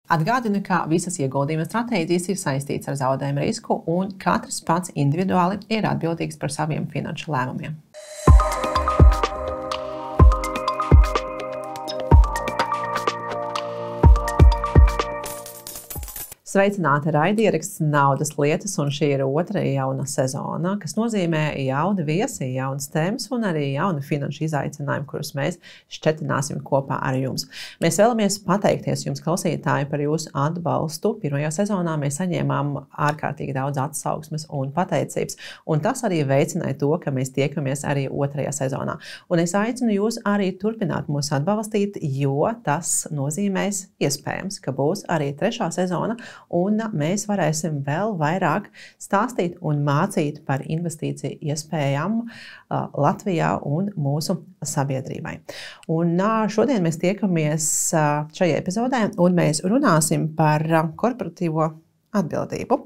Atgādinu, ka visas ieguldījuma stratēģijas ir saistītas ar zaudējumu risku, un katrs pats individuāli ir atbildīgs par saviem finanšu lēmumiem. Sveicināti raidieraksts Naudas lietas, un šī ir otra jauna sezona, kas nozīmē jauni viesi, jaunas tēmas un arī jauni finanšu izaicinājumi, kurus mēs šķetināsim kopā ar jums. Mēs vēlamies pateikties jums, klausītāji, par jūsu atbalstu. Pirmajā sezonā mēs saņēmām ārkārtīgi daudz atsauksmes un pateicības, un tas arī veicināja to, ka mēs tiekamies arī otrajā sezonā. Un es aicinu jūs arī turpināt mūs atbalstīt, jo tas nozīmēs iespējams, ka būs arī trešā sezona, un mēs varēsim vēl vairāk stāstīt un mācīt par investīciju iespējām Latvijā un mūsu sabiedrībai. Un šodien mēs tiekamies šajā epizodē, un mēs runāsim par korporatīvo atbildību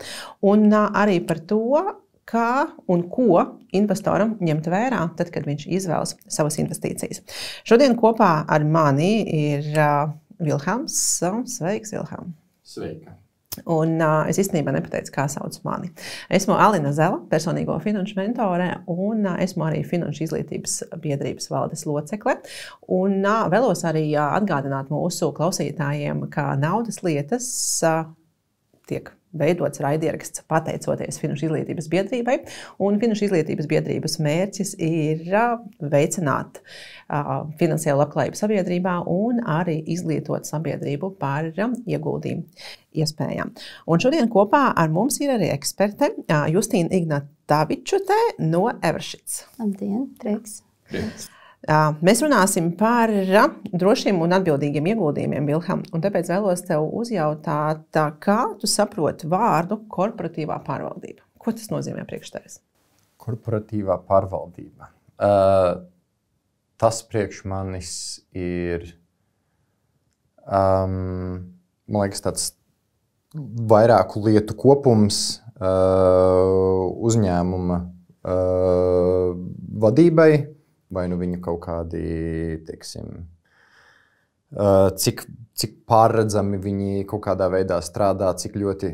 un arī par to, kā un ko investoram ņemt vērā, tad, kad viņš izvēlas savas investīcijas. Šodien kopā ar mani ir Vilhelms. Sveiks, Vilhelm! Sveika! Un es īstenībā nepateicu, kā sauc mani. Esmu Alina Zela, personīgo finanšu mentore, un esmu arī Finanšu izglītības biedrības valdes locekle. Un vēlos arī atgādināt mūsu klausītājiem, ka Naudas lietas tiek veidots raidieraksts pateicoties Finanšu izglītības biedrībai, un Finanšu izglītības biedrības mērķis ir veicināt finansiālu labklājību sabiedrībā un arī izglītot sabiedrību par ieguldījumu iespējām. Un šodien kopā ar mums ir arī eksperte Justīna Ignatavičute no Eversheds. Labdien, prieks! Mēs runāsim par drošiem un atbildīgiem ieguldījumiem, Vilhelm, un tāpēc vēlos tev uzjautāt, kā tu saproti vārdu korporatīvā pārvaldība? Ko tas nozīmē priekš tevis? Korporatīvā pārvaldība. Tas priekš manis ir, man liekas, tāds vairāku lietu kopums uzņēmuma vadībai, vai nu viņu kaut kādi, teiksim, cik pārredzami viņi kaut kādā veidā strādā, cik ļoti,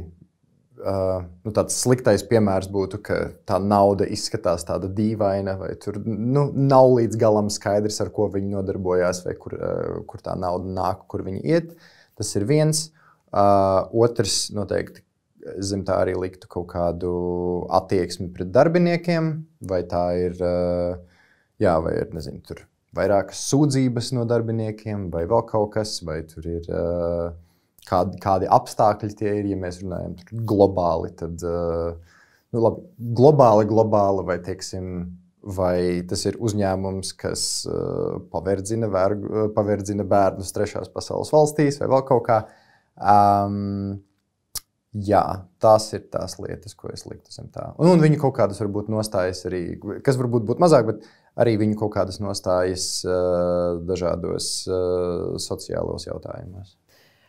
tāds sliktais piemērs būtu, ka tā nauda izskatās tāda dīvaina, vai tur nav līdz galam skaidrs, ar ko viņi nodarbojās, vai kur tā nauda nāk, kur viņi iet. Tas ir viens. Otrs noteikti zem tā arī liktu kaut kādu attieksmi pret darbiniekiem, vai tā ir... vai ir, nezinu, tur vairākas sūdzības no darbiniekiem, vai vēl kaut kas, vai tur ir kādi apstākļi tie ir, ja mēs runājam globāli, tad, globāli, vai, teiksim, vai tas ir uzņēmums, kas paverdzina bērnus trešās pasaules valstīs, vai vēl kaut kā. Tās ir tās lietas, ko es liktu zem tā. Un viņu kaut kādas varbūt nostājas arī, kas varbūt būtu mazāk, bet arī viņu kaut kādas nostājas dažādos sociālos jautājumos.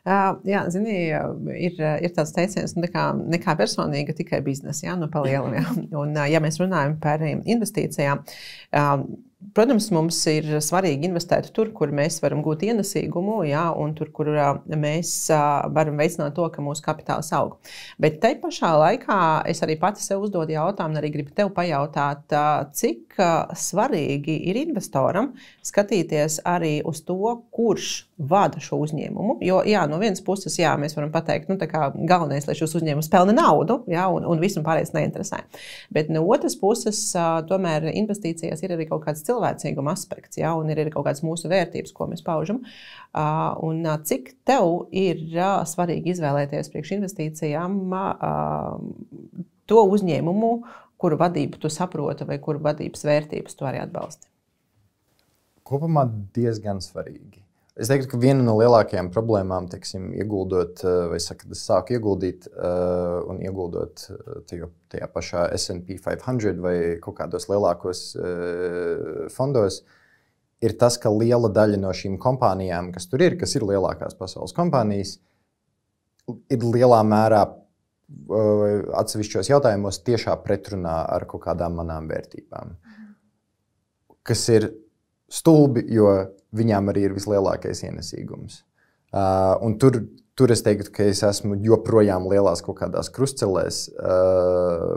Jā, zini, ir tāds teiciens, nekā personīga, tikai biznesa, pa lielam. Un, ja mēs runājam par investīcijām, protams, mums ir svarīgi investēt tur, kur mēs varam gūt ienesīgumu, un tur, kur mēs varam veicināt to, ka mūsu kapitāls aug. Bet te pašā laikā es arī pati sev uzdodu jautājumu, un arī gribu tev pajautāt, cik svarīgi ir investoram skatīties arī uz to, kurš vada šo uzņēmumu. Jo, no vienas puses, mēs varam pateikt, galvenais, lai šos uzņēmumus pelna naudu, un visam pārējais neinteresē. Bet no otras puses, tomēr investīcijās ir arī kaut kāds cilvēcīguma aspekts, un ir arī kaut kādas mūsu vērtības, ko mēs paužam. Un cik tev ir svarīgi izvēlēties priekš investīcijām to uzņēmumu, kuru vadību tu saproti vai kuru vadības vērtības tu arī atbalsti? Kopumā diezgan svarīgi. Es teiktu, ka viena no lielākajām problēmām, teiksim, ieguldot, vai saka, es sāku ieguldīt un ieguldot tajā pašā S&P 500 vai kaut kādos lielākos fondos, ir tas, ka liela daļa no šīm kompānijām, kas tur ir, kas ir lielākās pasaules kompānijas, ir lielā mērā atsevišķos jautājumos tiešā pretrunā ar kaut kādām manām vērtībām. Kas ir stulbi, jo viņām arī ir vislielākais ienesīgums. Un tur tur es teiktu, ka es esmu joprojām lielās kaut kādās krustcelēs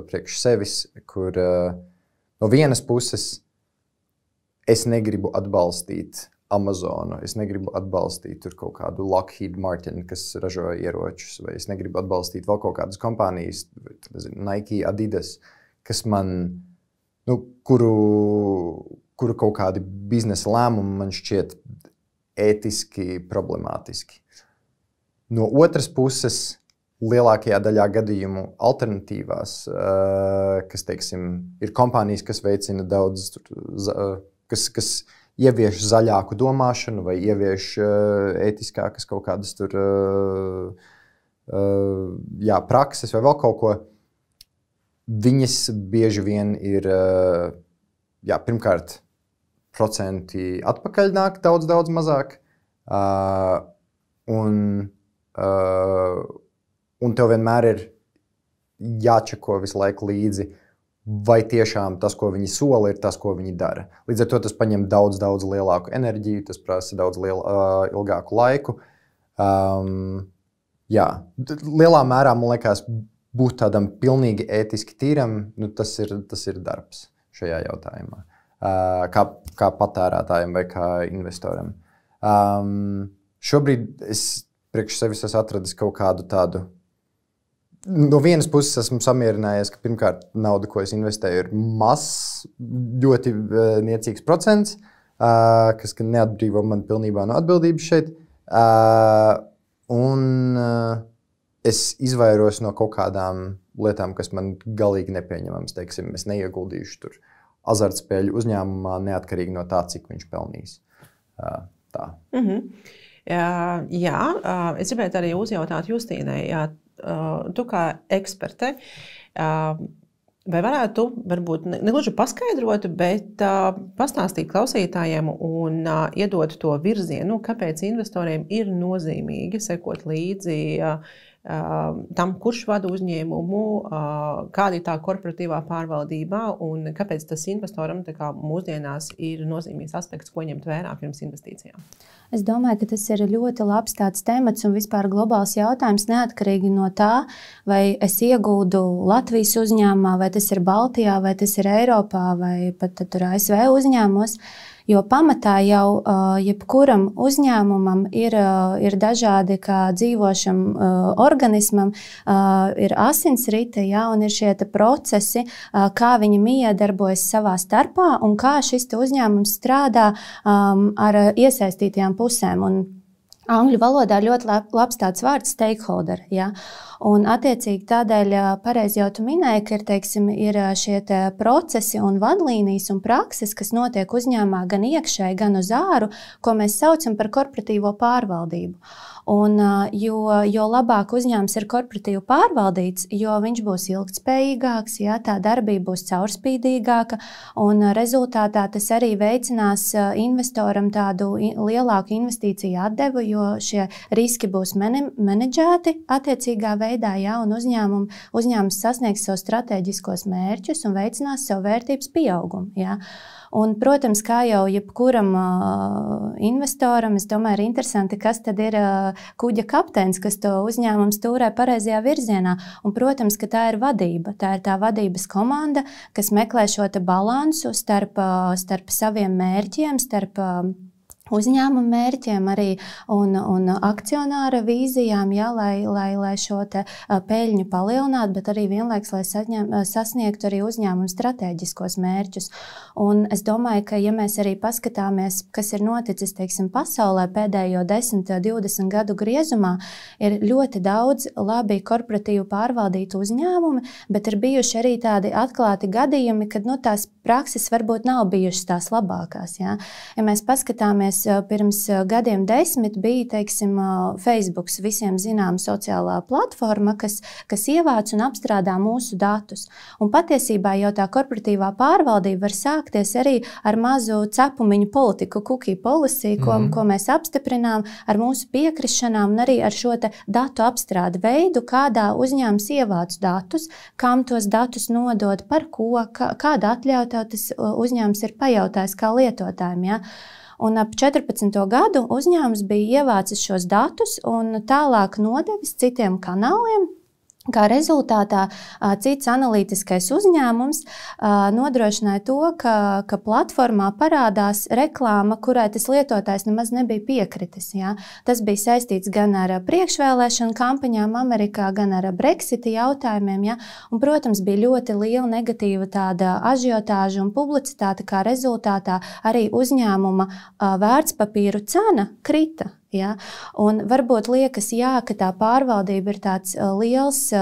priekš sevis, kur no vienas puses es negribu atbalstīt Amazonu, es negribu atbalstīt tur kaut kādu Lockheed Martin, kas ražo ieročus, vai es negribu atbalstīt vēl kaut kādas kompānijas, Nike, Adidas, kas man, kuru kaut kādi biznesa lēmumi man šķiet ētiski problemātiski. No otras puses, lielākajā daļā gadījumu alternatīvās, kas, teiksim, ir kompānijas, kas veicina daudz, kas ievieš zaļāku domāšanu vai ievieš ētiskākas kaut kādas tur, prakses vai vēl kaut ko, viņas bieži vien ir, pirmkārt, procenti atpakaļ nāk daudz mazāk, un tev vienmēr ir jāčeko visu laiku līdzi, vai tiešām tas, ko viņi sola, ir tas, ko viņi dara. Līdz ar to tas paņem daudz lielāku enerģiju, tas prasa daudz ilgāku laiku. Lielā mērā, man liekas, būt tādam pilnīgi ētiski tīram, tas ir darbs šajā jautājumā. Kā patērētājiem vai kā investoram. Šobrīd es priekš sevis esmu atradis kaut kādu tādu. No vienas puses esmu samierinājies, ka pirmkārt nauda, ko es investēju, ir mazs, ļoti niecīgs procents, kas neatbrīvo man pilnībā no atbildības šeit. Un es izvairos no kaut kādām lietām, kas man galīgi nepieņemams. Teiksim, es neieguldīšu tur azartspēļu uzņēmumā neatkarīgi no tā, cik viņš pelnīs. Tā. Es gribētu arī uzjautāt Justīnai, tu kā eksperte, vai varētu varbūt negluži paskaidrot, bet pastāstīt klausītājiem un iedot to virzienu, kāpēc investoriem ir nozīmīgi sekot līdzi tam, kurš vada uzņēmumu, kāda ir tā korporatīvā pārvaldībā un kāpēc tas investoram mūsdienās ir nozīmīgs aspekts, ko ņemt vērā pirms investīcijām. Es domāju, ka tas ir ļoti labs tāds temats un vispār globāls jautājums neatkarīgi no tā, vai es iegūdu Latvijas uzņēmumā, vai tas ir Baltijā, vai tas ir Eiropā, vai pat tur ASV uzņēmumos. Jo pamatā jau jebkuram uzņēmumam ir dažādi, kā dzīvošam organismam, ir asinsrite, un ir šie procesi, kā viņi miedarbojas savā starpā un kā šis uzņēmums strādā ar iesaistītajām pusēm. Un angļu valodā ļoti labs tāds vārds stakeholder. Un attiecīgi tādēļ pareizi jau tu minēji, ka ir šie procesi un vadlīnijas un prakses, kas notiek uzņēmumā gan iekšēji, gan uz āru, ko mēs saucam par korporatīvo pārvaldību. Un, jo labāk uzņēmums ir korporatīvi pārvaldīts, jo viņš būs ilgtspējīgāks, tā darbība būs caurspīdīgāka, un rezultātā tas arī veicinās investoram tādu lielāku investīciju atdevu, jo šie riski būs menedžēti attiecīgā veidā, un uzņēmums sasniegs savu strateģiskos mērķus un veicinās savu vērtības pieaugumu. Un, protams, kā jau jebkuram investoram, es domāju, ir interesanti, kas tad ir kuģa kapteinis, kas to uzņēmumu stūrē pareizajā virzienā. Un, protams, ka tā ir vadība. Tā ir tā vadības komanda, kas meklē šo balansu starp saviem mērķiem, starp uzņēmuma mērķiem arī un akcionāra vīzijām, lai šo peļņu palielinātu, bet arī vienlaiks, lai sasniegtu arī uzņēmuma strateģiskos mērķus. Un es domāju, ka ja mēs arī paskatāmies, kas ir noticis, pasaulē pēdējo 10-20 gadu griezumā, ir ļoti daudz labi korporatīvi pārvaldītu uzņēmumi, bet ir bijuši arī tādi atklāti gadījumi, kad tās prakses varbūt nav bijušas tās labākās. Ja mēs paskatāmies, pirms gadiem 10 bija, Facebook, visiem zinām sociālā platforma, kas ievāc un apstrādā mūsu datus. Un patiesībā jau tā korporatīvā pārvaldība var sākties arī ar mazu cepumiņu politiku, cookie policy, ko mēs apstiprinām ar mūsu piekrišanām un arī ar šo datu apstrādi veidu, kādā uzņēmums ievāc datus, kam tos datus nodod, par ko, kāda atļauta tas uzņēmums ir pajautājis kā lietotājiem. Un ap 14. gadu uzņēmums bija ievācis šos datus un tālāk nodevis citiem kanāliem. Kā rezultātā cits analītiskais uzņēmums nodrošināja to, ka platformā parādās reklāma, kurai tas lietotājs nemaz nebija piekritis. Ja? Tas bija saistīts gan ar priekšvēlēšanu kampaņām Amerikā, gan ar Brexit jautājumiem. Ja? Un, protams, bija ļoti liela negatīva tāda ažiotāža un publicitāte, kā rezultātā arī uzņēmuma vērtspapīru cena krita. Ja? Un varbūt liekas, jā, ka tā pārvaldība ir tāds liels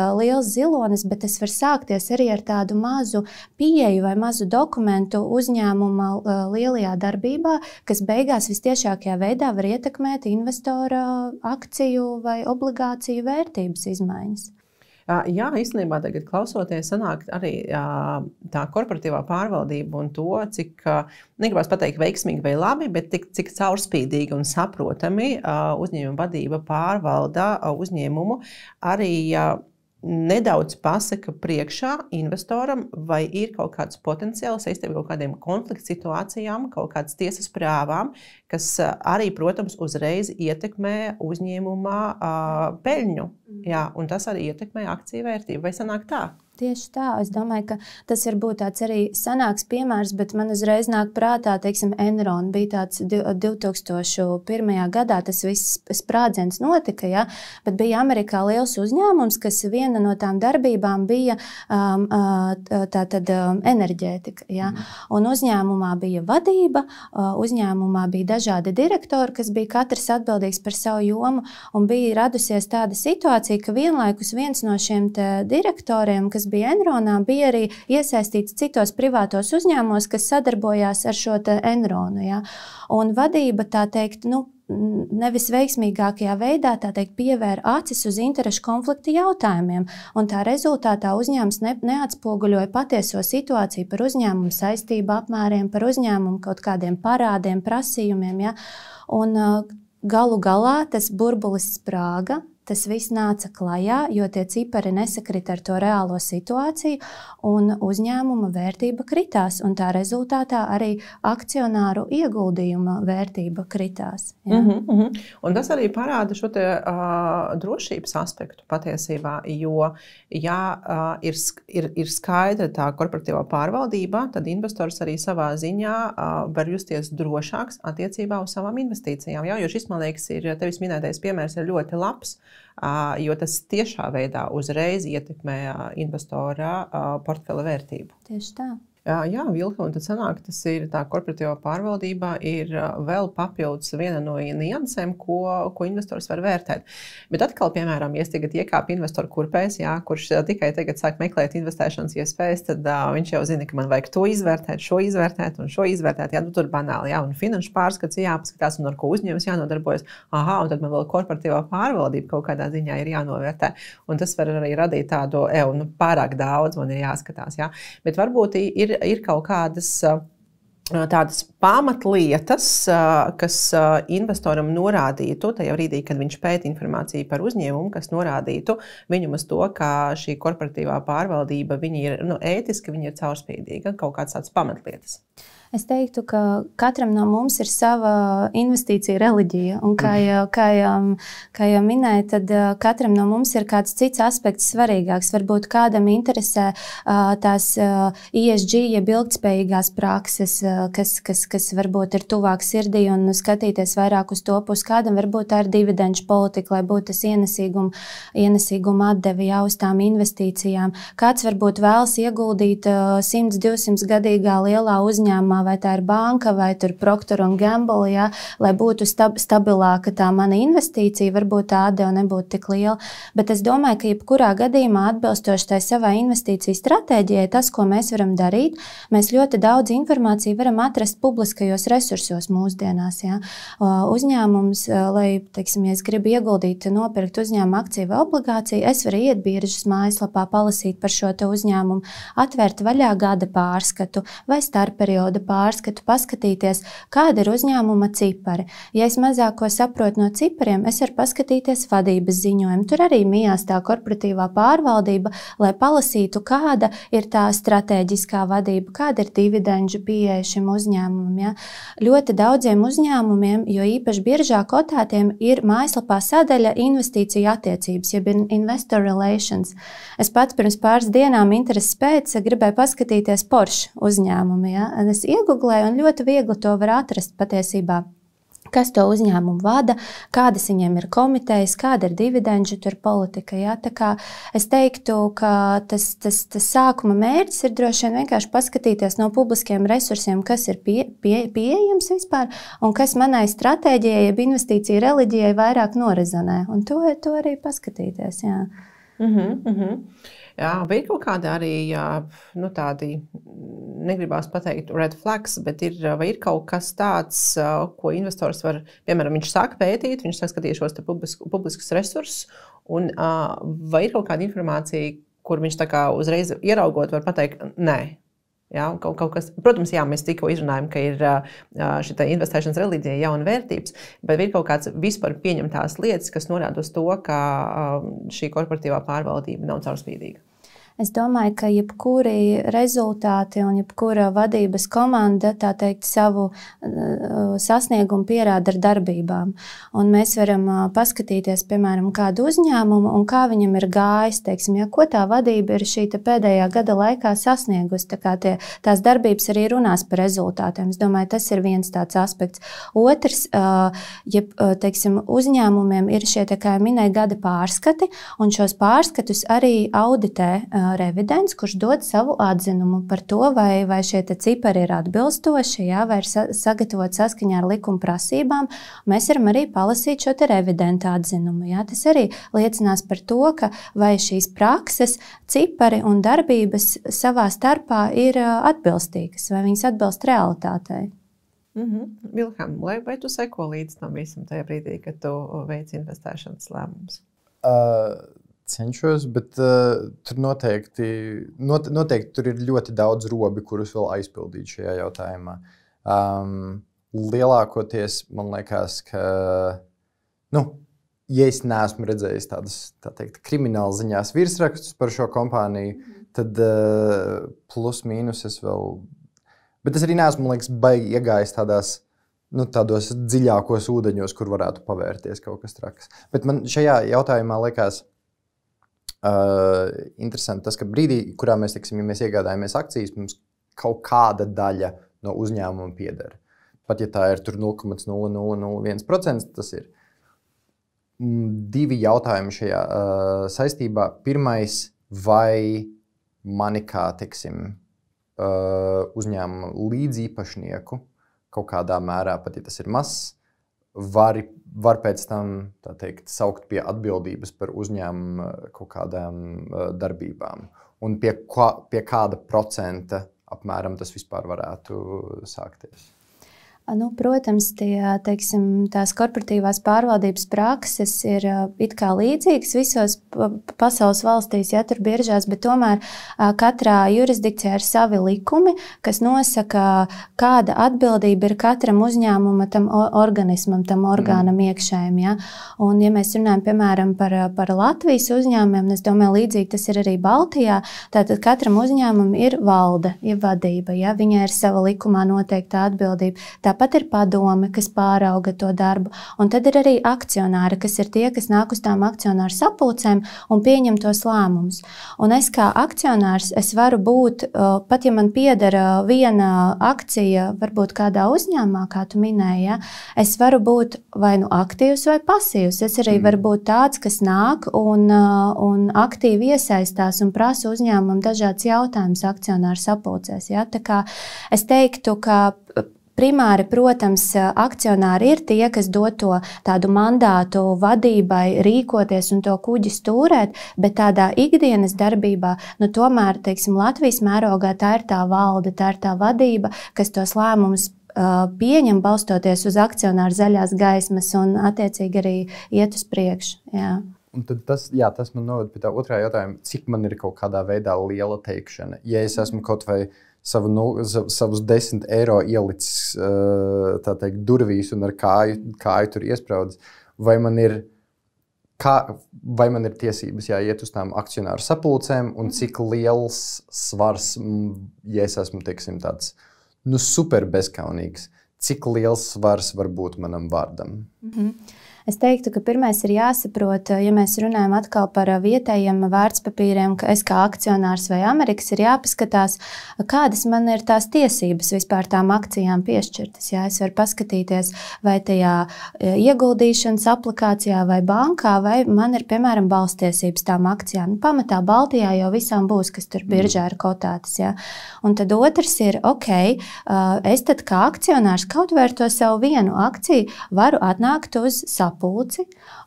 zilonis, bet tas var sākties arī ar tādu mazu pieeju vai mazu dokumentu uzņēmuma lielajā darbībā, kas beigās vistiešākajā veidā var ietekmēt investora akciju vai obligāciju vērtības izmaiņas. Jā, īstenībā tagad klausoties, sanāk arī tā korporatīvā pārvaldība un to, cik, negribas pateikt veiksmīgi vai labi, bet cik caurspīdīgi un saprotami uzņēmuma vadība pārvalda uzņēmumu, arī nedaudz pasaka priekšā investoram, vai ir kaut kāds potenciāls saistībā ar kaut kādiem konflikta situācijām, kaut kādas tiesas prāvām, kas arī, protams, uzreiz ietekmē uzņēmumā peļņu. Jā, un tas arī ietekmē akciju vērtību. Vai sanāk tā? Tieši tā. Es domāju, ka tas varbūt tāds arī sanāks piemērs, bet man uzreiz nāk prātā, teiksim, Enron bija tāds 2001. gadā, tas viss sprādziens notika, ja? Bet bija Amerikā liels uzņēmums, kas viena no tām darbībām bija enerģētika. Ja? Un uzņēmumā bija vadība, uzņēmumā bija dažādi direktori, kas bija katrs atbildīgs par savu jomu, un bija radusies tāda situācija, ka vienlaikus viens no šiem direktoriem, kas bija Enronā, bija arī iesaistīts citos privātos uzņēmumos, kas sadarbojās ar šo Enronu. Ja? Un vadība, tā teikt, nevis veiksmīgākajā veidā, tā teikt, pievēra acis uz interešu konflikta jautājumiem, un tā rezultātā uzņēmums neatspoguļoja patieso situāciju par uzņēmumu saistību apmēriem, par uzņēmumu kaut kādiem parādiem, prasījumiem. Ja? Un galu galā tas burbulis sprāga. Tas viss nāca klajā, jo tie cipari nesakrita ar to reālo situāciju, un uzņēmuma vērtība kritās, un tā rezultātā arī akcionāru ieguldījuma vērtība kritās. Ja? Un tas arī parāda šo drošības aspektu patiesībā, jo, ja ir skaidra tā korporatīvā pārvaldība, tad investors arī savā ziņā var justies drošāks attiecībā uz savām investīcijām. Ja? Jo šis, man liekas, ir tevis minētais piemērs ir ļoti labs, jo tas tiešā veidā uzreiz ietekmē investora portfeļa vērtību. Tieši tā. Jā, Vilka, un tad sanāk, tas ir tā korporatīvā pārvaldībā ir vēl papildus viena no niansēm, ko investors var vērtēt. Bet atkal, piemēram, ja es tagad iekāpu investoru kurpēs, jā, kurš tikai tagad sāk meklēt investēšanas iespējas, tad viņš jau zina, ka man vajag to izvērtēt, šo izvērtēt un šo izvērtēt. Jā, tur banāli, jā, un finanšu pārskats jāpaskatās, un ar ko uzņēmums jānodarbojas. Un tad man vēl korporatīvā pārvaldība kaut kādā ziņā ir jānovērtē. Un tas var arī radīt tādu, pārāk daudz man ir jāskatās, jā. Bet varbūt ir kaut kādas tādas pamatlietas, kas investoram norādītu, tajā brīdī, kad viņš pēta informāciju par uzņēmumu, kas norādītu viņam uz to, ka šī korporatīvā pārvaldība viņi ir ētiska, viņi ir caurspīdīga, kaut kādas tādas pamatlietas. Es teiktu, ka katram no mums ir sava investīcija reliģija. Un kā jau minēju, tad katram no mums ir kāds cits aspekts svarīgāks. Varbūt kādam interesē tās ESG, jeb ilgtspējīgās prakses, kas varbūt ir tuvāk sirdī un skatīties vairāk uz to pusi. Kādam varbūt tā ir dividendžu politika, lai būtu tas ienesīguma atdevi jau uz tām investīcijām. Kāds varbūt vēlas ieguldīt 100-200 gadīgā lielā uzņēmumā, vai tā ir banka, vai tur Procter & Gamble, ja, lai būtu stabilāka tā mana investīcija, varbūt tā atdeva nebūtu tik liela. Bet es domāju, ka jebkurā gadījumā atbilstoši tai savai investīciju stratēģijai, tas, ko mēs varam darīt, mēs ļoti daudz informāciju varam atrast publiskajos resursos mūsdienās. Ja. Uzņēmums, lai, teiksim, ja es gribu ieguldīt, nopirkt uzņēmuma akciju vai obligāciju, es varu iet biržas mājaslapā, palasīt par šo te uzņēmumu, atvērt vaļā gada pārskatu vai starpperioda pārskatu, paskatīties, kāda ir uzņēmuma cipari. Ja es mazāk ko saprotu no cipariem, es varu paskatīties vadības ziņojumu. Tur arī mijās tā korporatīvā pārvaldība, lai palasītu, kāda ir tā stratēģiskā vadība, kāda ir dividendžu pieeja šim uzņēmumam. uzņēmumam. Ja? Ļoti daudziem uzņēmumiem, jo īpaši biržā kotētiem, ir mājaslapā sadaļa investīciju attiecības, jeb investor relations. Es pats pirms pāris dienām intereses pēc gribēju paskatīties Porsche uzņēmumu. Ja? Es iegooglēju un ļoti viegli to var atrast patiesībā. Kas to uzņēmumu vada, kādas viņiem ir komitejas, kāda ir dividendžu politika. Ja? Tā kā es teiktu, ka tas sākuma mērķis ir droši vien vienkārši paskatīties no publiskiem resursiem, kas ir pieejams vispār un kas manai stratēģijai, jeb investīciju reliģijai vairāk norezonē. Un to arī paskatīties. Jā. Jā, vai ir kaut kādi arī tādi, negribās pateikt red flags, bet vai ir kaut kas tāds, ko investors var, piemēram, viņš sāk pētīt, viņš sāk skatīt šos publiskus resursus, un vai ir kaut kāda informācija, kur viņš tā kā uzreiz ieraugot var pateikt, nē. Jā, kaut kas, protams, jā, mēs tikko izrunājam, ka ir šī investēšanas reliģija, jauna vērtības, bet ir kaut kāds vispār pieņemtās lietas, kas norāda uz to, ka šī korporatīvā pārvaldība nav caurspīdīga. Es domāju, ka jebkuri rezultāti un jebkura vadības komanda, tā teikt, savu sasniegumu pierāda ar darbībām. Un mēs varam paskatīties, piemēram, kādu uzņēmumu un kā viņam ir gājis, teiksim, ja, ko tā vadība ir šī pēdējā gada laikā sasniegusi. Tā kā tās darbības arī runās par rezultātiem. Es domāju, tas ir viens tāds aspekts. Otrs, teiksim, uzņēmumiem ir šie, kā minēja, gada pārskati, un šos pārskatus arī auditē revidents, kurš dod savu atzinumu par to, vai šie cipari ir atbilstoši, jā, vai ir sagatavot saskaņā ar likuma prasībām. Mēs varam arī palasīt šo revidenta atzinumu. Jā. Tas arī liecinās par to, ka vai šīs prakses, cipari un darbības savā starpā ir atbilstīgas, vai viņas atbilst realitātei. Vilhelm, vai tu seko līdz tam visam tajā brīdī, kad tu veic investēšanas lēmumus? Cenšos, bet tur noteikti tur ir ļoti daudz robi, kurus vēl aizpildīt šajā jautājumā. Lielākoties man liekas, ka, ja es neesmu redzējis tādas, tā teikt, krimināla ziņās virsrakstus par šo kompāniju, tad plus mīnus es vēl, bet es arī neesmu, man liekas, baigi iegājis tādos dziļākos ūdeņos, kur varētu pavērties kaut kas traks. Bet man šajā jautājumā liekas, interesanti tas, ka brīdī, kurā mēs, teiksim, ja mēs iegādājamies akcijas, mums kaut kāda daļa no uzņēmuma pieder. Pat ja tā ir tur 0,0001%, tas ir. Divi jautājumi šajā saistībā. Pirmais, vai mani kā, teiksim, uzņēmuma līdzīpašnieku kaut kādā mērā, pat ja tas ir mazs, var pēc tam, tā teikt, saukt pie atbildības par uzņēmumu kaut kādām darbībām. Un pie kāda procenta apmēram tas vispār varētu sākties? Protams, tās korporatīvās pārvaldības prakses ir it kā līdzīgas visos pasaules valstīs, ja tur biržās, bet tomēr katrā jurisdikcijā ir savi likumi, kas nosaka, kāda atbildība ir katram uzņēmuma tam organismam, tam orgānam iekšējiem. Ja? Un, ja mēs runājam, piemēram, par Latvijas uzņēmumiem, es domāju, līdzīgi tas ir arī Baltijā, tātad katram uzņēmumam ir valde, ir vadība, ja? Viņai ir sava likumā noteikta atbildība. Tāpat ir padome, kas pārauga to darbu, un tad ir arī akcionāri, kas ir tie, kas nāk uz tām akcionāru sapulcēm un pieņem tos lēmumus. Un es kā akcionārs, es varu būt, pat ja man piedara viena akcija, varbūt kādā uzņēmumā, kā tu minēji, ja, es varu būt vai nu aktīvs vai pasīvs. Es arī varu būt tāds, kas nāk un aktīvi iesaistās un prasa uzņēmumam dažādas jautājumus akcionāru sapulcēs. Ja. Tā kā es teiktu, ka primāri, protams, akcionāri ir tie, kas dod to tādu mandātu vadībai rīkoties un to kuģi stūrēt, bet tādā ikdienas darbībā, tomēr, teiksim, Latvijas mērogā tā ir tā valde, tā ir tā vadība, kas tos lēmumus pieņem, balstoties uz akcionāru zaļās gaismas un attiecīgi arī iet uz priekšu. Jā. Un tad tas man noved pie tā otrā jautājuma, cik man ir kaut kādā veidā liela teikšana. Ja es esmu kaut vai savus 10 eiro ielicis tā teikt, durvīs un ar kāju tur iespraudis, vai man ir tiesības jāiet uz tām akcionāru sapulcēm un cik liels svars, ja es esmu, teiksim, tāds super bezkaunīgs. Cik liels svars var būt manam vārdam? Es teiktu, ka pirmais ir jāsaprot, ja mēs runājam atkal par vietējiem vērtspapīriem, ka es kā akcionārs vai Amerikas ir jāpaskatās, kādas man ir tās tiesības vispār tām akcijām piešķirtas. Jā, es varu paskatīties, vai tajā ieguldīšanas aplikācijā vai bankā, vai man ir, piemēram, balstiesības tām akcijām. Pamatā Baltijā jau visām būs, kas tur biržā ir kotētas. Jā. Un tad otrs ir, es tad kā akcionārs kaut vai ar to savu vienu akciju varu atnākt uz sapulci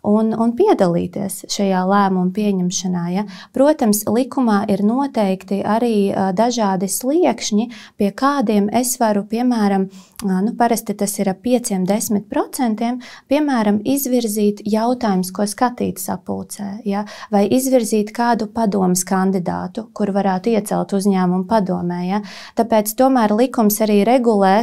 un piedalīties šajā lēmumu pieņemšanā. Ja? Protams, likumā ir noteikti arī dažādi sliekšņi, pie kādiem es varu, piemēram, parasti tas ir ap 5–10%, piemēram, izvirzīt jautājumus, ko skatīt sapulcē, ja? Vai izvirzīt kādu padomes kandidātu, kur varētu iecelt uzņēmumu padomē. Ja? Tāpēc tomēr likums arī regulē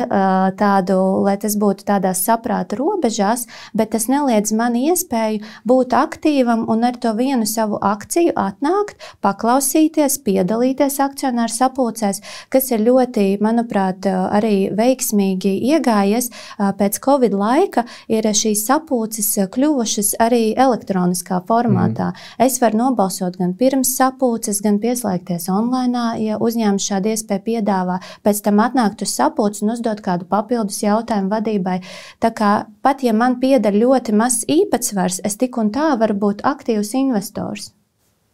tādu, lai tas būtu tādās saprāta robežās, bet tas neliedz man iespēju būt aktīvam un ar to vienu savu akciju atnākt, paklausīties, piedalīties akcionāru sapulcēs, kas ir ļoti, manuprāt, arī veiksmīgi iegājies. Pēc Covid laika ir šīs sapulces kļuvušas arī elektroniskā formātā. Es varu nobalsot gan pirms sapulces, gan pieslēgties online, ja uzņēmums šādu iespēju piedāvā, pēc tam atnākt uz sapulci un uzdot kādu papildus jautājumu vadībai. Tā kā pat ja man pieder ļoti mazs īpatsvars, es tik un tā varu būt aktīvs investors.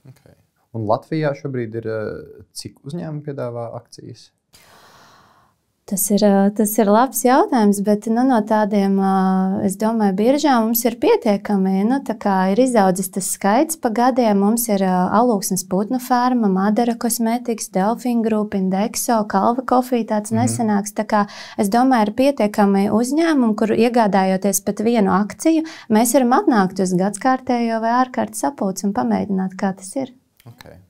Okay. Un Latvijā šobrīd ir cik uzņēmumi piedāvā akcijas? Tas ir labs jautājums, bet no tādiem, es domāju, biržām mums ir pietiekami. Tā kā ir izaudzis tas skaits pa gadiem, mums ir Alūksnes putnu ferma, Madara Cosmetics, Delfin Group, Indexo, Kalva Coffee tāds nesenāks. Tā kā es domāju, ir pietiekami uzņēmumi, kur iegādājoties pat vienu akciju, mēs varam atnākt uz gadskārtējo vai ārkārtas sapulci un pamēģināt, kā tas ir. Okay.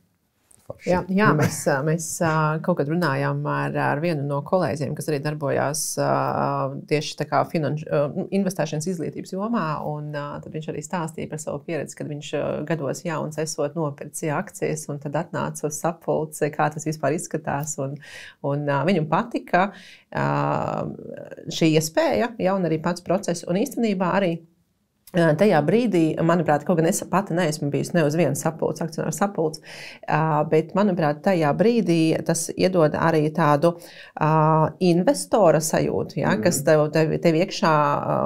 Jā, mēs kaut kad runājām ar vienu no kolēģiem, kas arī darbojās tieši tā kā investēšanas izglītības jomā, un tad viņš arī stāstīja par savu pieredzi, kad viņš gados jauns esot nopircis akcijas, un tad atnāca uz sapulci, kā tas vispār izskatās, un viņam patika šī iespēja, un arī pats process, un īstenībā arī tajā brīdī, manuprāt, kaut gan es pati neesmu bijusi ne uz vienu sapulci, akcionāru sapulci, bet, manuprāt, tajā brīdī tas iedod arī tādu investora sajūtu, ja, kas tev iekšā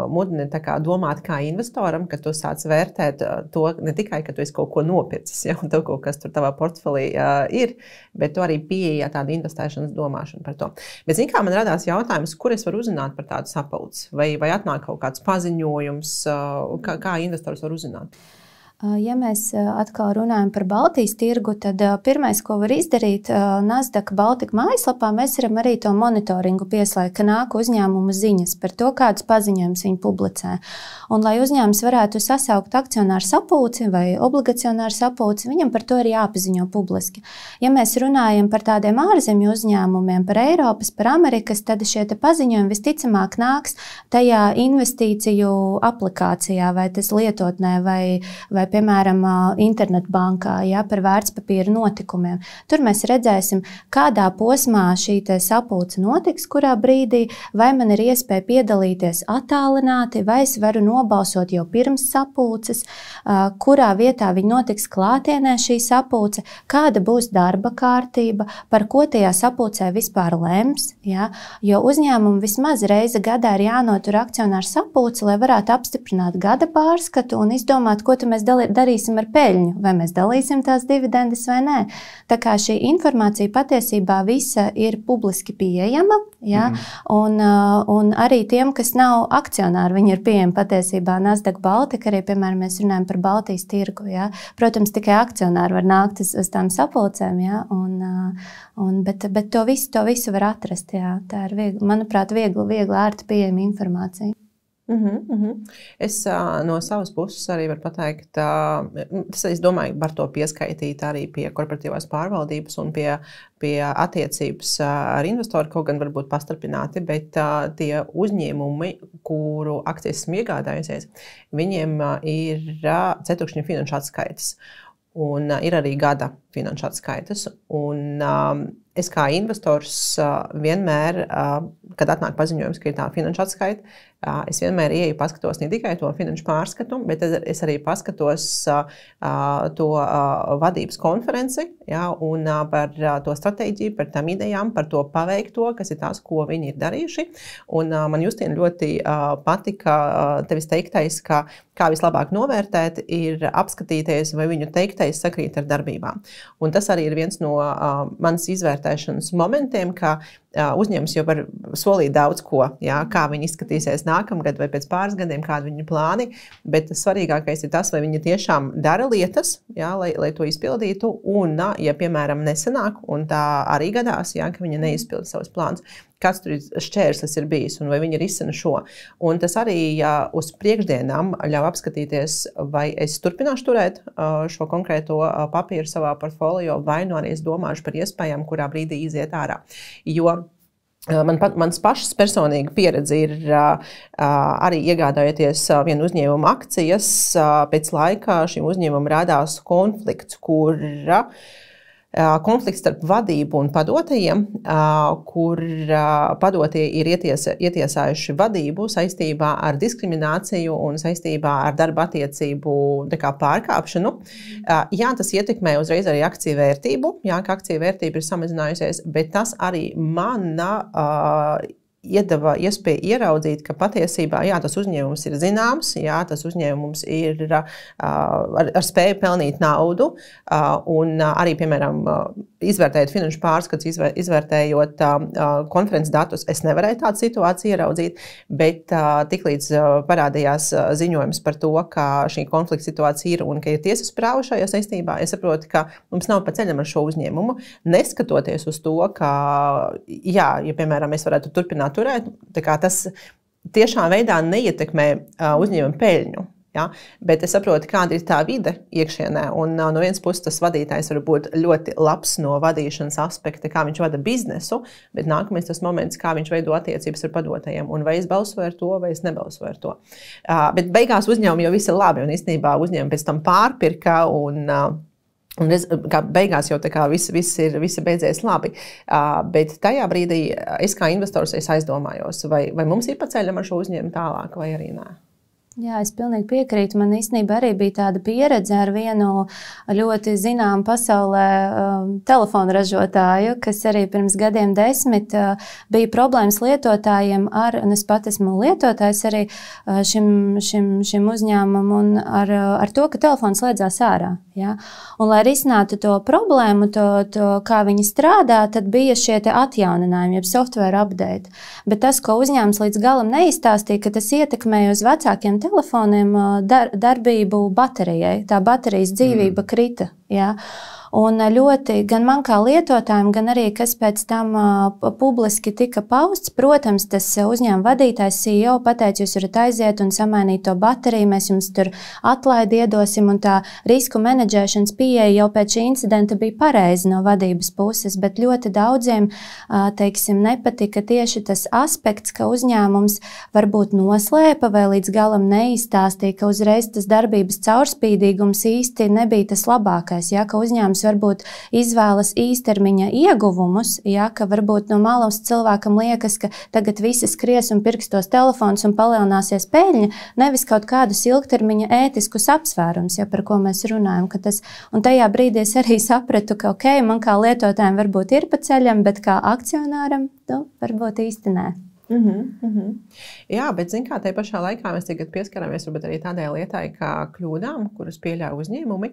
mudina tā kā domāt kā investoram, ka tu sāc vērtēt to ne tikai, ka tu esi kaut ko nopircis, ja, un tev kaut kas tur tavā portfelī ir, bet tu arī pieeja tādu investēšanas domāšanu par to. Bet, zin kā, man radās jautājums, kur es varu uzzināt par tādu sapulci? Vai atnāk kaut kāds paziņojums, kā investors var uzzināt? Ja mēs atkal runājam par Baltijas tirgu, tad pirmais, ko var izdarīt, Nasdaq Baltika mājaslapā, mēs varam arī to monitoringu pieslēgt, ka nāk uzņēmumu ziņas par to, kādus paziņojumus viņi publicē. Un, lai uzņēmums varētu sasaukt akcionāru sapulci vai obligacionāru sapulci, viņam par to ir jāpaziņo publiski. Ja mēs runājam par tādiem ārzemju uzņēmumiem, par Eiropas, par Amerikas, tad šie te paziņojumi visticamāk nāks tajā investīciju aplikācijā, vai tas lietotnē, vai piemēram, internetbankā, ja, par vērtspapīra notikumiem. Tur mēs redzēsim, kādā posmā šī sapulce notiks, kurā brīdī, vai man ir iespēja piedalīties attālināti, vai es varu nobalsot jau pirms sapulces, kurā vietā viņi notiks klātienē šī sapulce, kāda būs darba kārtība, par ko tajā sapulcē vispār lems. Ja, jo uzņēmumu vismaz reizi gadā ir jānotur akcionāru sapulce, lai varētu apstiprināt gada pārskatu un izdomāt, ko mēs darīsim ar peļņu, vai mēs dalīsim tās dividendes vai nē. Tā kā šī informācija patiesībā visa ir publiski pieejama, ja? Un arī tiem, kas nav akcionāri, viņi ir pieejami patiesībā Nasdaq Baltika, arī, piemēram, mēs runājam par Baltijas tirgu. Ja? Protams, tikai akcionāri var nākt uz tām sapulcēm, ja? Bet to visu var atrast. Ja? Tā ir, manuprāt, viegli ērti pieejama informācija. Es no savas puses arī varu pateikt, es domāju, var to pieskaitīt arī pie korporatīvās pārvaldības un pie attiecības ar investoru, kaut gan varbūt pastarpināti, bet tie uzņēmumi, kuru akcijas esmu iegādājusies, viņiem ir ceturkšņa finanšu atskaites. Un ir arī gada finanšu atskaites. Un es kā investors vienmēr, kad atnāk paziņojums, ka ir tā finanšu atskaita, es vienmēr ieju paskatos ne tikai to finanšu pārskatu, bet es arī paskatos to vadības konferenci, un par to stratēģiju, par tām idejām, par to paveikto, kas ir tās, ko viņi ir darījuši. Un man, Justīna, ļoti patika tevis teiktais, ka kā vislabāk novērtēt, ir apskatīties, vai viņu teiktais sakrīt ar darbībām. Un tas arī ir viens no manas izvērtēšanas momentiem, ka uzņēmums jau var solīt daudz ko, kā viņi izskatīsies nākamgad vai pēc pāris gadiem, kādi viņu plāni, bet svarīgākais ir tas, vai viņi tiešām dara lietas, lai to izpildītu, un, ja, piemēram, nesanāk, un tā arī gadās, ka viņi neizpilda savus plānus, kāds tur šķērslis ir bijis un vai viņi risina šo. Un tas arī uz priekšdienām ļauj apskatīties, vai es turpināšu turēt šo konkrēto papīru savā portfolio, vai nu arī es domāšu par iespējām, kurā brīdī iziet ārā. Jo mans pašas personīga pieredze ir arī iegādājoties vienu uzņēmumu akcijas, pēc laika šim uzņēmumam rādās konflikts, konflikts starp vadību un padotajiem, kur padotie ir ietiesājuši vadību saistībā ar diskrimināciju un saistībā ar darba attiecību pārkāpšanu. Jā, tas ietekmē uzreiz arī akciju vērtību, ka akciju vērtība ir samazinājusies, bet tas arī iedeva iespēju ieraudzīt, ka patiesībā tas uzņēmums ir zināms, tas uzņēmums ir ar spēju pelnīt naudu, un arī, piemēram, izvērtējot finanšu pārskats, izvērtējot konferences datus, es nevarēju tādu situāciju ieraudzīt, bet tiklīdz parādījās ziņojums par to, ka šī konflikta situācija ir un ka ir tiesas prāva šajā saistībā, es saprotu, ka mums nav pa ceļam ar šo uzņēmumu, neskatoties uz to, ka, ja piemēram, es varētu turpināt turēt, tas tiešām veidā neietekmē uzņēmumu peļņu. Bet es saprotu, kāda ir tā vide iekšienē. Un no vienas puses tas vadītājs var būt ļoti labs no vadīšanas aspekta, kā viņš vada biznesu, bet nākamais tas moments, kā viņš veido attiecības ar padotajiem. Un vai es balsoju ar to, vai es nebalsoju ar to. Bet beigās uzņēmumi jau visi ir labi, un īstenībā uzņēmumi pēc tam pārpirka un beigās jau viss ir beidzies labi. Bet tajā brīdī es kā investors aizdomājos, vai mums ir pa ceļam ar šo uzņēmumu tālāk, vai arī nē. Jā, es pilnīgi piekrītu. Man īstenībā arī bija tāda pieredze ar vienu ļoti zināmu pasaulē telefonu ražotāju, kas arī pirms gadiem 10 bija problēmas lietotājiem un es pat esmu lietotājs arī šim uzņēmumam un ar to, ka telefons slēdzās ārā. Ja? Un, lai risinātu to problēmu, kā viņi strādā, tad bija šie atjauninājumi, jeb software update. Bet tas, ko uzņēmums līdz galam neizstāstīja, ka tas ietekmēja uz vecākiem telefoniem darbību baterijai. Tā baterijas dzīvība krita. Ja? Un ļoti gan man kā lietotājiem, gan arī, kas pēc tam publiski tika pausts, protams, tas uzņēmuma vadītājs CEO pateica, jūs varat aiziet un samainīt to bateriju, mēs jums tur atlaidi iedosim, un tā risku menedžēšanas pieeja jau pēc šī incidenta bija pareizi no vadības puses, bet ļoti daudziem, nepatika tieši tas aspekts, ka uzņēmums varbūt noslēpa vai līdz galam neizstāstīja, ka uzreiz tas darbības caurspīdīgums īsti nebija tas labākais, ja, ka uzņēmums varbūt izvēlas īstermiņa ieguvumus, ja, ka varbūt no malas cilvēkam liekas, ka tagad visi skries un pirks tos telefons un palielināsies peļņa, nevis kaut kādus ilgtermiņa ētiskus apsvērums, ja, par ko mēs runājam. Un tajā brīdī es arī sapratu, ka man kā lietotājiem varbūt ir pa ceļam, bet kā akcionāram, varbūt īsti nē. Jā, bet tajā pašā laikā mēs tagad pieskaramies arī tādai lietai, kā kļūdām, kuras pieļauj uzņēmumi.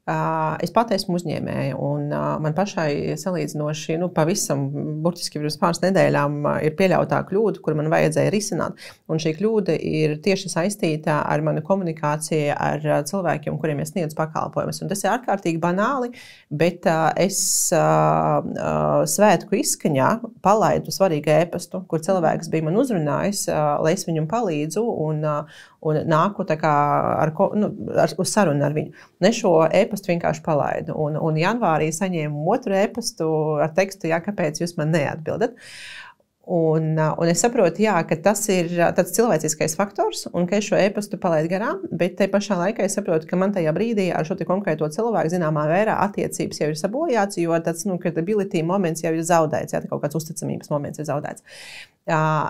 Es pat esmu uzņēmēja, un man pašai salīdzinoši, pavisam burtiski pirms pāris nedēļām ir pieļautā kļūda, kuru man vajadzēja risināt. Un šī kļūda ir tieši saistīta ar manu komunikāciju ar cilvēkiem, kuriem es sniedzu pakalpojumus. Un tas ir ārkārtīgi banāli, bet es svētku izskaņā palaidu svarīgu ēpastu, kur cilvēks bija man uzrunājis, lai es viņam palīdzu un nāku uz sarunu ar viņu. Ne šo ēpastu vienkārši palaidu. Un janvārī saņēmu otru ēpastu ar tekstu, kāpēc jūs man neatbildat. Un es saprotu, jā, ka tas ir tāds cilvēciskais faktors, un ka es šo e-pastu palaidu garām, bet te pašā laikā es saprotu, ka man tajā brīdī ar šo konkrēto cilvēku zināmā vērā attiecības jau ir sabojāts, jo tāds credibility moments jau ir zaudēts, jā, kaut kāds uzticamības moments ir zaudēts.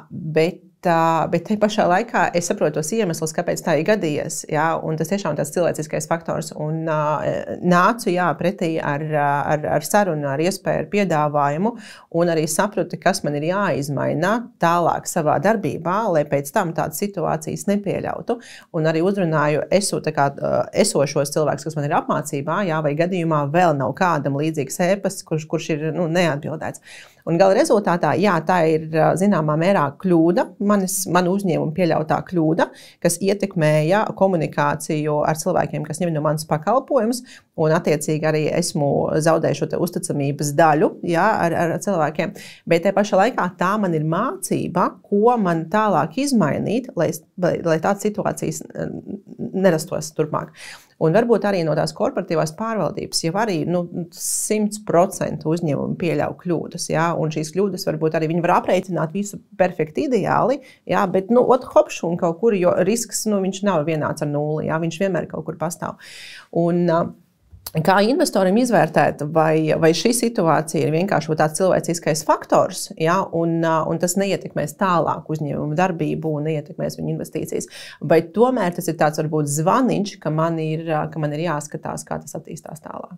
Bet te pašā laikā es saprotu tos iemeslus, kāpēc tā ir gadījies, jā, un tas tiešām tāds cilvēciskais faktors, un nācu, jā, pretī ar sarunu, ar iespēju, ar piedāvājumu, un arī sapratu, kas man ir jāizmaina tālāk savā darbībā, lai pēc tam tādas situācijas nepieļautu, un arī uzrunāju esošos cilvēkus, kas man ir apmācībā, jā, vai gadījumā vēl nav kādam līdzīgs e-pasts, kurš ir neatbildēts. Un gala rezultātā, jā, tā ir zināmā mērā kļūda, manu uzņēmumu pieļautā kļūda, kas ietekmēja komunikāciju ar cilvēkiem, kas ņem no manas pakalpojumus, un attiecīgi arī esmu zaudējuši šo uzticamības daļu, jā, ar cilvēkiem. Bet te pašā laikā tā man ir mācība, ko man tālāk izmainīt, lai tādas situācijas nerastos turpmāk. Un varbūt arī no tās korporatīvās pārvaldības jau arī 100% uzņēmumi pieļauj kļūdas. Jā, un šīs kļūdas varbūt arī viņi var aprēķināt visu perfekti ideāli, jā, bet hopš un kaut kur, jo risks viņš nav vienāds ar nulli, jā, viņš vienmēr kaut kur pastāv. Un kā investoram izvērtēt, vai šī situācija ir vienkārši tāds cilvēciskais faktors, ja, un tas neietekmēs tālāk uzņēmumu darbību un neietekmēs viņu investīcijas. Vai tomēr tas ir tāds varbūt zvaniņš, ka man ir jāskatās, kā tas attīstās tālāk?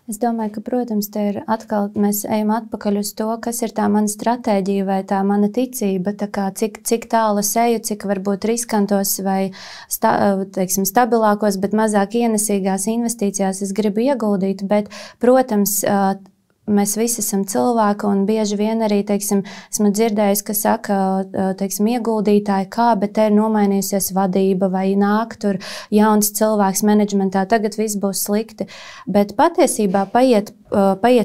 Es domāju, ka, protams, te ir atkal mēs ejam atpakaļ uz to, kas ir tā mana stratēģija vai tā mana ticība, tā kā cik tālu es eju, cik varbūt riskantos vai stabilākos, bet mazāk ienesīgās investīcijās es gribu ieguldīt, bet, protams, mēs visi esam cilvēki, un bieži vien arī, esmu dzirdējusi, ka saka, ieguldītāji, bet te ir nomainījusies vadība vai nāk tur jauns cilvēks menedžmentā, tagad viss būs slikti. Bet patiesībā paiet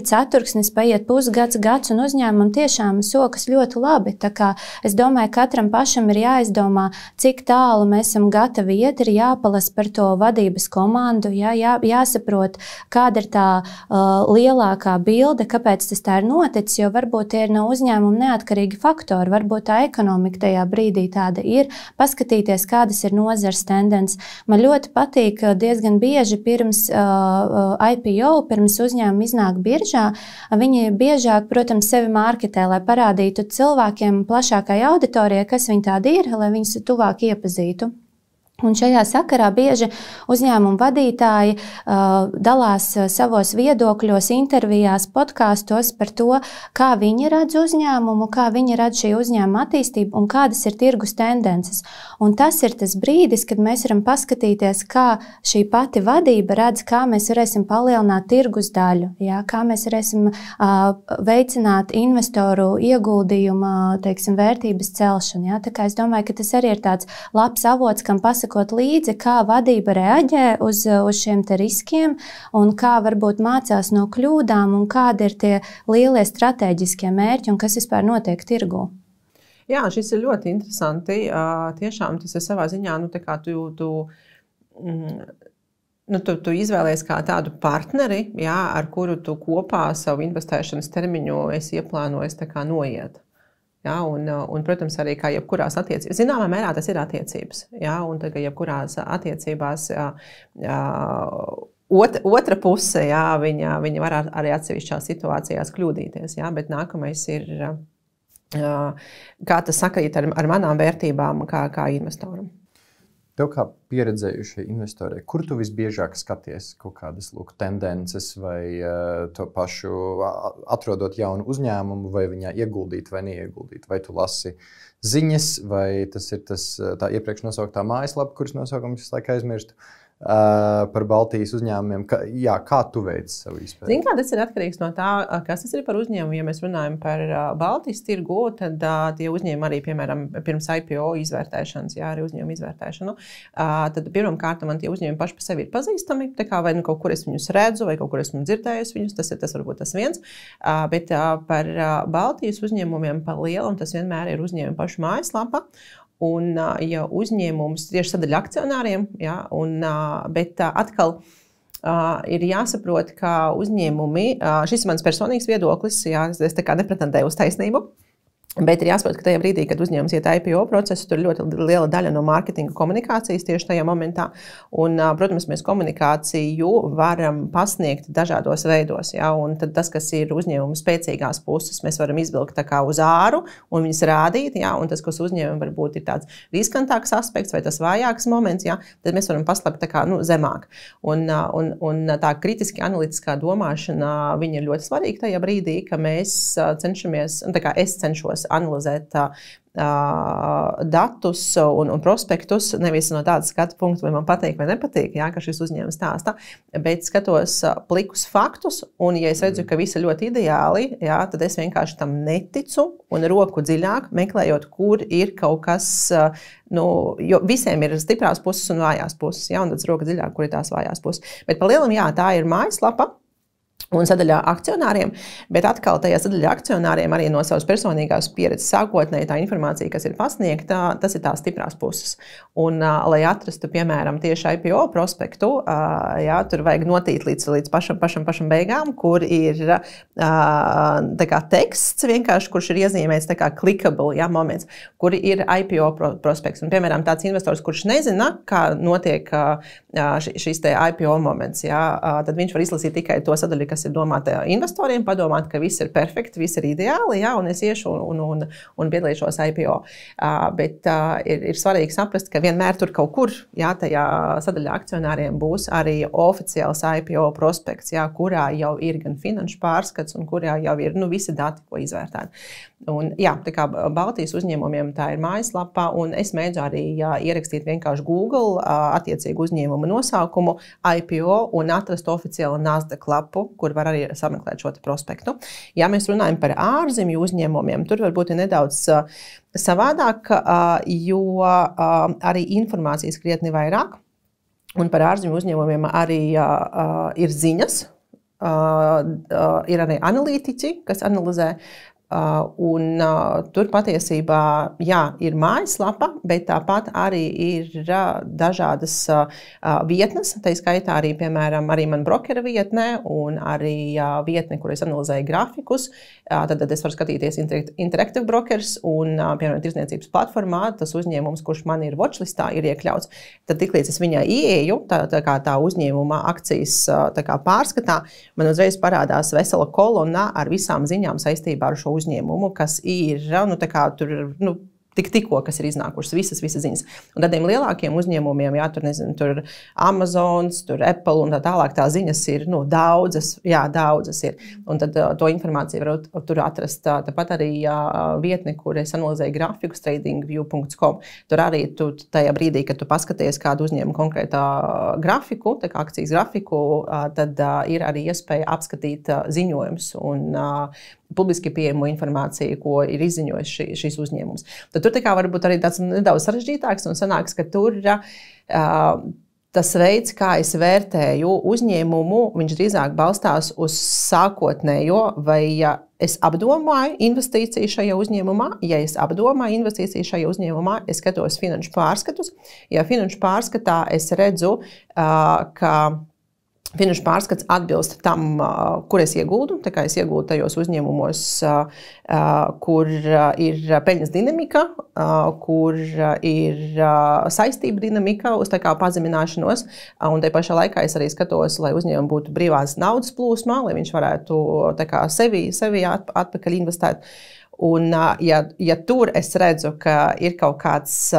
ceturksnis, paiet pusgads, gads, un uzņēmumam tiešām sokas ļoti labi. Tā kā es domāju, katram pašam ir jāizdomā, cik tālu mēs esam gatavi iet, ir jāpalas par to vadības komandu, jāsaprot, kāda ir tā lielākā bilde, kāpēc tas tā ir noticis, jo varbūt tie ir no uzņēmuma neatkarīgi faktori, varbūt tā ekonomika tajā brīdī tāda ir, paskatīties, kādas ir nozares tendences. Man ļoti patīk diezgan bieži pirms IPO, pirms uzņēmuma iznāk biržā, viņi biežāk, protams, sevi marketē, lai parādītu cilvēkiem plašākai auditorijai, kas viņi tādi ir, lai viņus tuvāk iepazītu. Un šajā sakarā bieži uzņēmumu vadītāji dalās savos viedokļos, intervijās, podkāstos par to, kā viņi redz uzņēmumu, kā viņi redz šī uzņēmuma attīstību un kādas ir tirgus tendences. Un tas ir tas brīdis, kad mēs varam paskatīties, kā šī pati vadība redz, kā mēs varēsim palielināt tirgus daļu, jā, kā mēs varēsim veicināt investoru ieguldījumu, vērtības celšanu. Jā. Tā kā es domāju, ka tas arī ir tāds labs avots, kam pasakot līdzi, kā vadība reaģē uz šiem te riskiem un kā varbūt mācās no kļūdām un kādi ir tie lielie strateģiskie mērķi un kas vispār notiek tirgū. Jā, šis ir ļoti interesanti. Tiešām tas ir savā ziņā, tu izvēlies kā tādu partneri, jā, ar kuru tu kopā savu investēšanas termiņu esi ieplānojis noiet. Ja, un, protams, arī kā jebkurās attiecībās, zināmā mērā tas ir attiecības. Ja, un tā, jebkurās attiecībās otra puse, ja, viņa var arī atsevišķās situācijās kļūdīties. Ja, bet nākamais ir, kā tas sakrīt ar manām vērtībām kā investoram. Tev kā pieredzējušai investorai, kur tu visbiežāk skaties kaut kādas tendences vai to pašu atrodot jaunu uzņēmumu, vai viņā ieguldīt vai neieguldīt? Vai tu lasi ziņas, vai tas ir tā iepriekš nosauktā mājaslapa, kuras nosaukums visu laiku aizmirstu, par Baltijas uzņēmumiem? Kā tu veici savu izpēti? Zini, kā tas ir atkarīgs no tā, kas tas ir par uzņēmumu. Ja mēs runājam par Baltijas tirgu, tad tie uzņēmumi arī, piemēram, pirms IPO izvērtēšanas, jā, arī uzņēmumu izvērtēšanu, tad pirmkārt man tie uzņēmumi paši par sevi ir pazīstami, tā kā vai kaut kur es viņus redzu, vai kaut kur esmu dzirdējusi viņus, tas varbūt tas viens. Bet par Baltijas uzņēmumiem pa lielu, tas vienmēr ir uzņēmumu pašu mājaslapa. Un, ja uzņēmums tieši sadaļa akcionāriem, ja, bet atkal ir jāsaprot, ka uzņēmumi, šis ir mans personīgs viedoklis, ja, es tā kā nepretendēju uz taisnību, Bet ir jāsaprot, ka tajā brīdī, kad uzņēmums iet IPO procesu, tur ir ļoti liela daļa no mārketinga komunikācijas tieši tajā momentā. Un, protams, mēs komunikāciju varam pasniegt dažādos veidos. Ja? Un tad tas, kas ir uzņēmuma spēcīgās puses, mēs varam izvilkt tā kā uz āru un viņas rādīt. Ja? Un tas, kas uzņēmumam varbūt ir tāds riskantāks aspekts vai tas vājāks moments, ja? Tad mēs varam paslēpt tā kā zemāk. Un tā kritiski analītiskā domāšana, viņa ir ļoti svarīga tajā brīdī, ka mēs cenšamies, tā kā es cenšos analizēt datus un prospektus, nevis no tāda skatu punkta, vai man patīk vai nepatīk, jā, ka šis uzņēmums stāsta, bet skatos plikus faktus, un ja es redzu, ka viss ir ļoti ideāli, jā, tad es vienkārši tam neticu un roku dziļāk, meklējot, kur ir kaut kas, jo visiem ir stiprās puses un vājās puses, jā, un tad roku dziļāk, kur ir tās vājās puses. Bet pa lielam, jā, tā ir mājaslapa un sadaļā akcionāriem, bet atkal tajā sadaļā akcionāriem arī no savas personīgās pieredzes sākotnēji tā informācija, kas ir pasniegta, tas ir tās stiprās puses. Un, lai atrastu, piemēram, tieši IPO prospektu, jā, tur vajag notīt līdz pašam beigām, kur ir tā kā teksts vienkārši, kurš ir iezīmēts tā kā clickable, jā, moments, kur ir IPO prospekts. Un, piemēram, tāds investors, kurš nezina, kā notiek šis te IPO moments, jā, tad viņš var izlasīt tikai to sadaļu, kas ir domāta investoriem, padomāt, ka viss ir perfekti, viss ir ideāli, jā, un es iešu un piedalīšos IPO. Bet ir svarīgi saprast, ka vienmēr tur kaut kur, jā, tajā sadaļā akcionāriem būs arī oficiāls IPO prospekts, jā, kurā jau ir gan finanšu pārskats un kurā jau ir visi dati, ko izvērtēt. Un, jā, tā kā Baltijas uzņēmumiem tā ir mājaslapa, un es mēdzu arī ierakstīt vienkārši Google attiecīgu uzņēmumu nosaukumu IPO un atrast oficiālu Nasdaq lapu, kur var arī sameklēt šo prospektu. Ja mēs runājam par ārzemju uzņēmumiem, tur varbūt ir nedaudz savādāk, jo arī informācijas krietni vairāk, un par ārzemju uzņēmumiem arī ir ziņas, ir arī analītiķi, kas analizē. Un tur patiesībā, jā, ir mājaslapa, bet tāpat arī ir dažādas vietnes, tā skaitā arī, piemēram, arī man brokera vietnē un arī vietne, kur es analizēju grafikus. Tad es varu skatīties Interactive Brokers un, piemēram, tirsniecības platformā, tas uzņēmums, kurš man ir watchlistā, ir iekļauts. Tad tiklīdz es viņai ieeju, tā uzņēmuma akcijas tā kā pārskatā, man uzreiz parādās vesela kolonna ar visām ziņām saistībā ar šo uzņēmumu, kas ir, tā kā tur, tikko, kas ir iznākušas, visas ziņas. Un tādiem lielākiem uzņēmumiem, jā, tur, nezinu, tur Amazons, tur Apple un tā tālāk, tā ziņas ir, daudzas ir. Un tad to informāciju var tur atrast. Tāpat arī vietne, kur es analizēju grafikus, tradingview.com. Tur arī tajā brīdī, kad tu paskaties kādu uzņēmumu konkrētā grafiku, tā kā akcijas grafiku, tad ir arī iespēja apskatīt ziņojumus un publiski pieejamo informāciju, ko ir izziņojis šis uzņēmums. Tad tur tā kā varbūt arī tāds nedaudz sarežģītāks un sanāks, ka tur tas veids, kā es vērtēju uzņēmumu, viņš drīzāk balstās uz sākotnējo, vai es apdomāju investīciju šajā uzņēmumā. Ja es apdomāju investīciju šajā uzņēmumā, es skatos finanšu pārskatus. Ja finanšu pārskatā es redzu, ka finanšu pārskats atbilst tam, kur es ieguldu. Tā kā es ieguldu tajos uzņēmumos, kur ir peļņas dinamika, kur ir saistība dinamika uz tā kā pazemināšanos. Un tai pašā laikā es arī skatos, lai uzņēmumi būtu brīvās naudas plūsmā, lai viņš varētu tā kā sevi atpakaļ investēt. Un ja tur es redzu, ka ir kaut kāds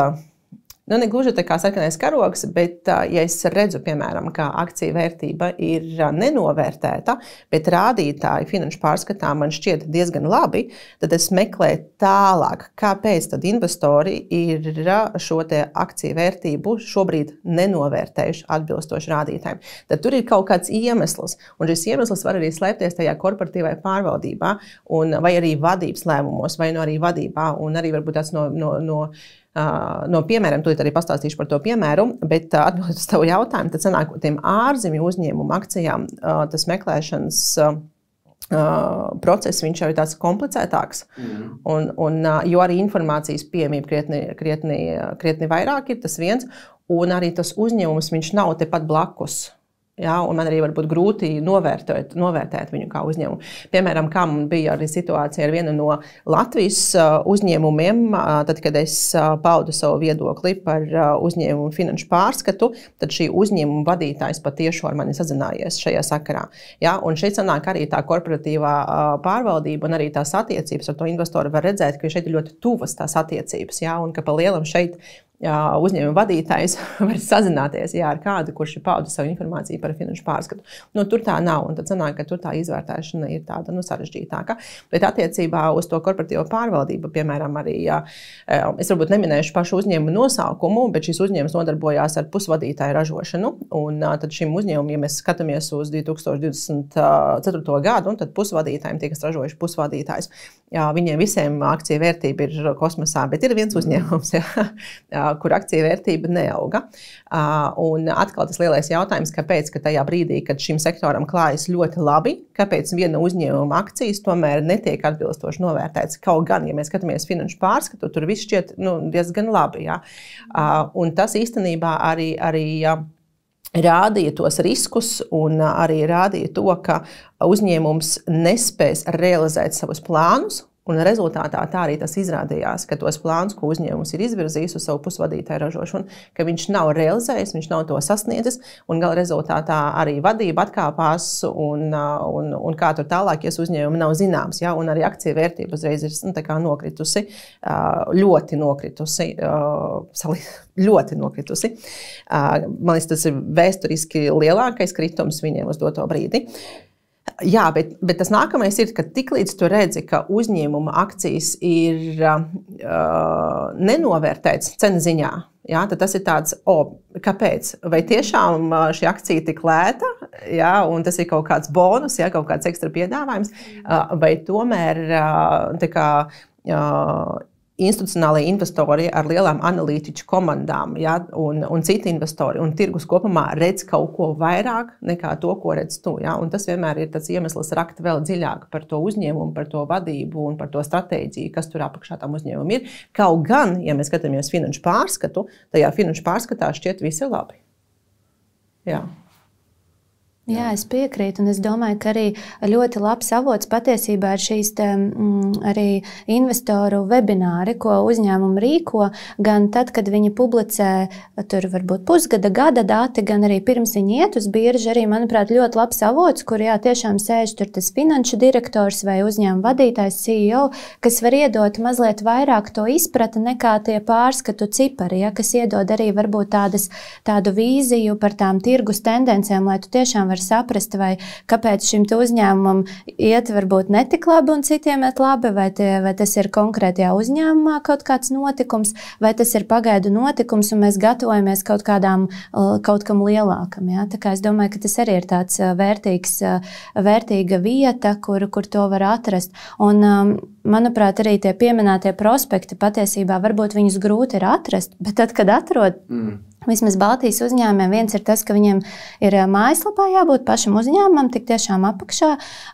negluži tā kā sarkanais karogs, bet ja es redzu, piemēram, ka akcija vērtība ir nenovērtēta, bet rādītāji finanšu pārskatā man šķiet diezgan labi, tad es meklēju tālāk, kāpēc tad investori ir šo te akciju vērtību šobrīd nenovērtējuši atbilstoši rādītājiem. Tad tur ir kaut kāds iemesls, un šis iemesls var arī slēpties tajā korporatīvai pārvaldībā, vai arī vadības lēmumos, vai arī vadībā, un arī varbūt tāds no piemēriem, tūlīt arī pastāstīšu par to piemēru, bet atbildot uz tavu jautājumu, tad sanāk tiem ārzemju uzņēmumu akcijām tas meklēšanas process, viņš jau ir tāds komplicētāks, jo arī informācijas pieejamība krietni vairāk ir tas viens, un arī tas uzņēmums, viņš nav tepat blakus. Ja, un man arī var būt grūti novērtēt viņu kā uzņēmumu. Piemēram, kā man bija arī situācija ar vienu no Latvijas uzņēmumiem, tad, kad es paudu savu viedokli par uzņēmumu finanšu pārskatu, tad šī uzņēmuma vadītājs patieši ar mani sazinājies šajā sakarā. Ja, un šeit sanāk arī tā korporatīvā pārvaldība un arī tās attiecības ar to investoru var redzēt, ka šeit ir ļoti tuvas tās attiecības, ja, un ka pa lielam šeit uzņēmuma vadītājs var sazināties ar kādu, kurš ir paudis savu informāciju par finanšu pārskatu. Tur tā nav, un tad sanāk, ka tur tā izvērtēšana ir tāda sarežģītāka. Bet attiecībā uz to korporatīvo pārvaldību, piemēram, arī, es varbūt neminēšu pašu uzņēmumu nosaukumu, bet šis uzņēmums nodarbojās ar pusvadītāju ražošanu, un tad šim uzņēmumam, ja mēs skatāmies uz 2024. gadu, un tad pusvadītājiem tie, kas ražojuši pusvadītājs, viņiem visiem akciju vērtība ir kosmosā, bet ir viens uzņēmums, kur akciju vērtība neauga. Un atkal tas lielais jautājums, kāpēc, ka tajā brīdī, kad šim sektoram klājas ļoti labi, kāpēc viena uzņēmuma akcijas tomēr netiek atbilstoši novērtētas. Kaut gan, ja mēs skatāmies finanšu pārskatu, tur viss šķiet diezgan labi. Ja? Un tas īstenībā arī rādīja tos riskus un arī rādīja to, ka uzņēmums nespēs realizēt savus plānus. Un rezultātā tā arī tas izrādījās, ka tos plānus, ko uzņēmums ir izvirzījis uz savu pusvadītāju ražošanu, ka viņš nav realizējis, viņš nav to sasniedzis, un gala rezultātā arī vadība atkāpās, un kā tur tālākies uzņēmumi nav zināms. Ja? Un arī akciju vērtība uzreiz ir nokritusi, ļoti nokritusi. Ļoti nokritusi. Man liekas, tas ir vēsturiski lielākais kritums viņiem uz doto brīdi. Jā, bet tas nākamais ir, ka tiklīdz tu redzi, ka uzņēmuma akcijas ir nenovērtētas cenu ziņā, jā, tad tas ir tāds, kāpēc? Vai tiešām šī akcija ir tik lēta, jā, un tas ir kaut kāds bonus, jā, kaut kāds ekstra piedāvājums, vai tomēr institucionālie investori ar lielām analītiķu komandām, ja, un citi investori un tirgus kopumā redz kaut ko vairāk nekā to, ko redz tu. Ja, un tas vienmēr ir tas iemesls rakt vēl dziļāk par to uzņēmumu, par to vadību un par to stratēģiju, kas tur apakšā tam uzņēmumam ir. Kaut gan, ja mēs skatāmies finanšu pārskatu, tajā finanšu pārskatā šķiet visi labi. Jā. Jā, es piekrītu, un es domāju, ka arī ļoti labs avots patiesībā ir šīs arī investoru webināri, ko uzņēmumi rīko, gan tad, kad viņi publicē tur varbūt pusgada, gada dati, gan arī pirms viņi iet uz biržu, arī, manuprāt, ļoti labs avots, kur tiešām sēž tur tas finanšu direktors vai uzņēmuma vadītājs CEO, kas var iedot mazliet vairāk to izprata nekā tie pārskatu cipari, ja, kas iedod arī varbūt tādu vīziju par tām tirgus tendencēm, lai tu tiešām var saprast, vai kāpēc šim uzņēmumam iet varbūt netik labi un citiem iet labi, vai tas ir konkrētajā uzņēmumā kaut kāds notikums, vai tas ir pagaidu notikums un mēs gatavojamies kaut kam lielākam. Ja? Tā kā es domāju, ka tas arī ir tāds vērtīga vieta, kur to var atrast. Un, manuprāt, arī tie pieminētie prospekti patiesībā varbūt viņus grūti ir atrast, bet tad, kad atrod, vismaz Baltijas uzņēmumiem, viens ir tas, ka viņiem ir mājaslapā jābūt pašam uzņēmumam, tik tiešām apakšā,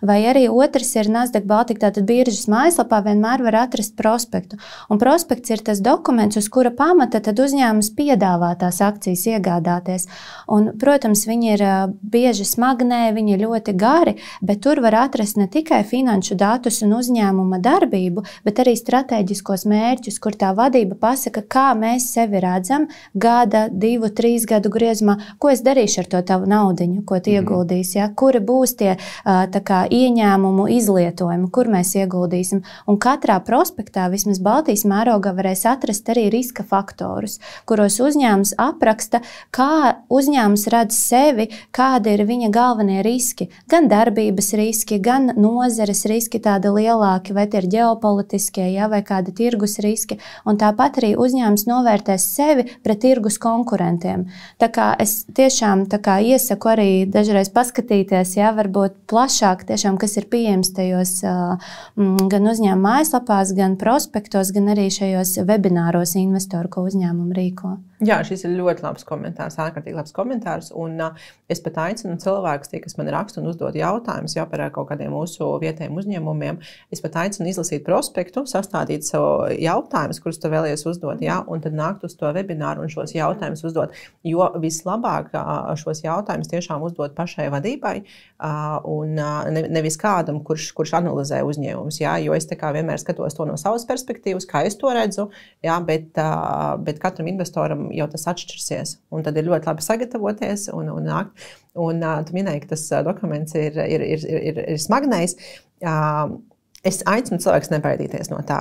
vai arī otrs ir Nasdaq Baltic, tātad biržas mājaslapā vienmēr var atrast prospektu. Un prospekts ir tas dokuments, uz kura pamata tad uzņēmums piedāvā tās akcijas iegādāties. Un, protams, viņi ir bieži smagnē, viņi ir ļoti gari, bet tur var atrast ne tikai finanšu datus un uzņēmuma darbību, bet arī strateģiskos mērķus, kur tā vadība pasaka, kā mēs sevi redzam gada, 2-3 gadu griezumā, ko es darīšu ar to tavu naudiņu, ko tu ieguldīsi, ja? Kuri būs tie ieņēmumu izlietojumi, kur mēs ieguldīsim. Un katrā prospektā, vismaz Baltijas mērogā, varēs atrast arī riska faktorus, kuros uzņēmums apraksta, kā uzņēmums redz sevi, kādi ir viņa galvenie riski. Gan darbības riski, gan nozares riski tādi lielāki, vai tie ir ģeopolitiskie, ja? Vai kādi tirgus riski. Un tāpat arī uzņēmums novērtēs sevi pret tirgus konkurentiem. Tā kā es tiešām iesaku arī dažreiz paskatīties, ja, varbūt plašāk, tiešām, kas ir pieejams tajos gan uzņēmuma mājaslapās, gan prospektos, gan arī šajos webināros investoru, ko uzņēmumu rīko. Jā, šis ir ļoti labs komentārs, ārkārtīgi labs komentārs. Un es pat aicinu cilvēkus, tie, kas man raksta un uzdod jautājumus par kaut kādiem mūsu vietējiem uzņēmumiem, es pat aicinu izlasīt prospektu, sastādīt savu jautājumus, kurus tu vēlies uzdot, un tad nākt uz to webināru un šos jautājumus uzdot. Jo vislabāk šos jautājumus tiešām uzdot pašai vadībai un nevis kādam, kurš analizē uzņēmumus. Jo es vienmēr skatos to no savas perspektīvas, kā es to redzu, bet katram investoram jau tas atšķirsies. Un tad ir ļoti labi sagatavoties un nākt. Un tu minēji, ka tas dokuments ir smagnējs. Es aicinu cilvēkus nebaidīties no tā.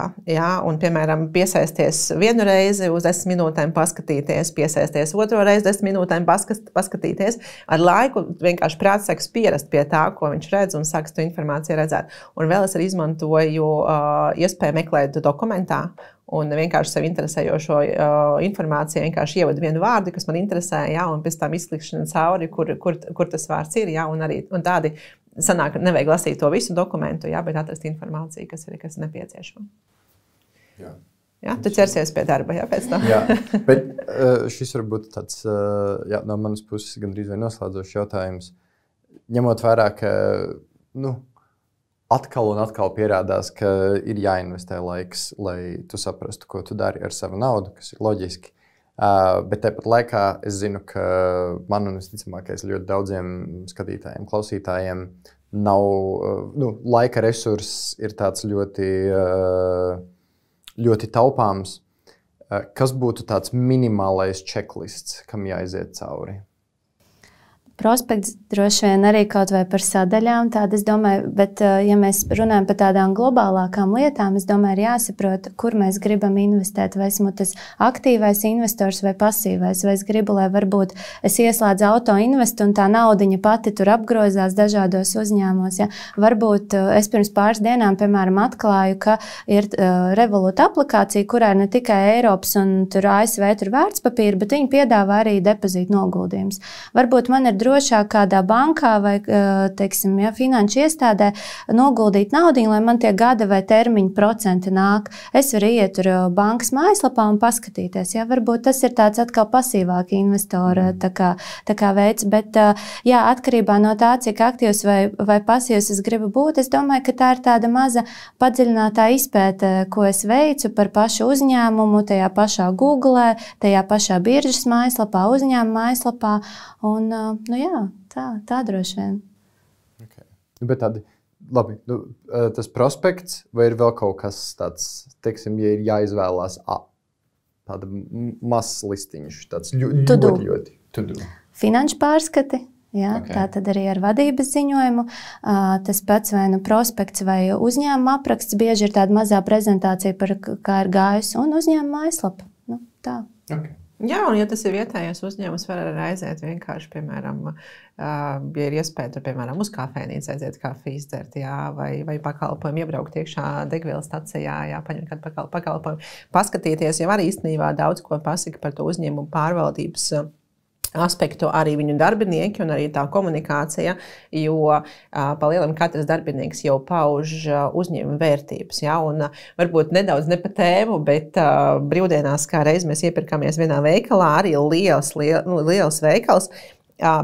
Un, piemēram, piesaisties vienu reizi uz 10 minūtēm paskatīties, piesaisties otro reizi 10 minūtēm paskatīties. Ar laiku vienkārši prāts sāks pierast pie tā, ko viņš redz un sāks to informāciju redzēt. Un vēl es arī izmantoju iespēju meklēt dokumentā. Un vienkārši sev interesējošo informāciju vienkārši ievadu vienu vārdu, kas man interesē, un pēc tam izklikšana cauri, kur tas vārds ir. Un tādi sanāk, nevajag lasīt to visu dokumentu, bet atrast informāciju, kas ir nepieciešama. Tu ķersies pie darba, pēc tam. Bet šis varbūt tāds, no manas puses gandrīz vai noslēdzošs jautājums. Ņemot vērā, ka, atkal un atkal pierādās, ka ir jāinvestē laiks, lai tu saprastu, ko tu dari ar savu naudu, kas ir loģiski. Bet tāpat laikā es zinu, ka man un visticamākais ļoti daudziem skatītājiem, klausītājiem nav, laika resurss ir tāds ļoti, ļoti taupāms. Kas būtu tāds minimālais checklists, kam jāiziet cauri? Prospekts droši vien arī kaut vai par sadaļām, tāda, es domāju, bet, ja mēs runājam par tādām globālākām lietām, es domāju, ir jāsaprot, kur mēs gribam investēt, vai esmu tas aktīvais investors vai pasīvais, vai es gribu, lai varbūt es ieslēdzu auto investu un tā naudiņa pati tur apgrozās dažādos uzņēmumos. Varbūt es pirms pāris dienām, piemēram, atklāju, ka ir Revolut aplikācija, kurā ir ne tikai Eiropas un tur ASV tur vērtspapīri, bet viņi piedāvā arī depozītu noguldījumus. Varbūt man ir drošāk kādā bankā vai, teiksim, finanšu iestādē noguldīt naudiņu, lai man tie gada vai termiņa procenti nāk. Es varu iet tur bankas mājaslapā un paskatīties. Varbūt tas ir tāds atkal pasīvāk investora tā kā veids, bet atkarībā no tā, cik aktīvs vai pasīvs es gribu būt, es domāju, ka tā ir tāda maza padziļinātā izpēte, ko es veicu par pašu uzņēmumu, tajā pašā Google, tajā pašā biržas mājaslapā, uzņēmuma mājaslapā un, tā droši vien. Okay. Bet tādi, labi, tas prospekts vai ir vēl kaut kas tāds, teiksim, ja ir jāizvēlās tāda mazs listiņš, tāds ļoti to-do. Finanšu pārskati, okay. Tā tad arī ar vadības ziņojumu. Tas pats vai prospekts vai uzņēmuma apraksts, bieži ir tāda mazā prezentācija par kā ir gājusi un uzņēmuma mājaslapa. Tā. Okay. Jā, un ja tas ir vietējais uzņēmums, var arī aiziet vienkārši, piemēram, ja ir iespēja tur, piemēram, uz kafejnīcu aiziet kafiju izdzert, vai pakalpojumu iebraukt iekšā degvielas stacijā, paņemt kādu pakalpojumu, paskatīties, jau arī īstenībā daudz ko pasaka par to uzņēmumu pārvaldības aspektu, arī viņu darbinieki un arī tā komunikācija, jo pa lielam katrs darbinieks jau pauž uzņēmuma vērtības. Un varbūt nedaudz ne pa tēmu, bet brīvdienās kā reiz mēs iepirkāmies vienā veikalā, arī liels veikals,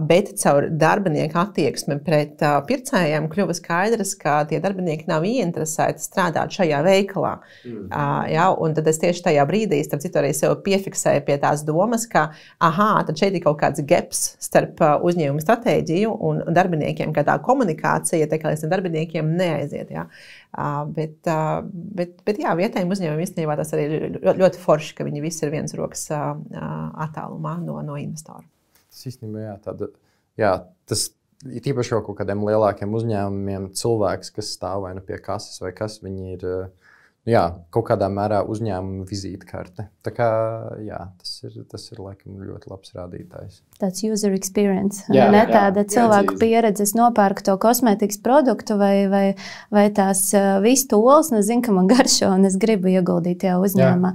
bet caur darbinieku attieksmi pret pircējiem kļuva skaidrs, ka tie darbinieki nav ieinteresēti strādāt šajā veikalā. Un tad es tieši tajā brīdī, starp citu, arī sev piefiksēju pie tās domas, ka tad šeit ir kaut kāds gaps starp uzņēmuma stratēģiju un darbiniekiem, ka tā komunikācija līdz darbiniekiem neaiziet. Bet vietējiem uzņēmumiem īstenībā tas arī ir ļoti forši, ka viņi visi ir viens rokas attālumā no investora. Tas īstenībā, tas ir īpaši kaut kādiem lielākiem uzņēmumiem cilvēks, kas stāv vai pie kases vai kas, viņi ir kaut kādā mērā uzņēmuma vizītkarte. Tā kā, tas ir laikam ļoti labs rādītājs. Tāds user experience, tāda cilvēku pieredze. Es nopērku to kosmētikas produktu vai tās vistoles, un es zinu, ka man garšo, un es gribu ieguldīt tajā uzņēmumā.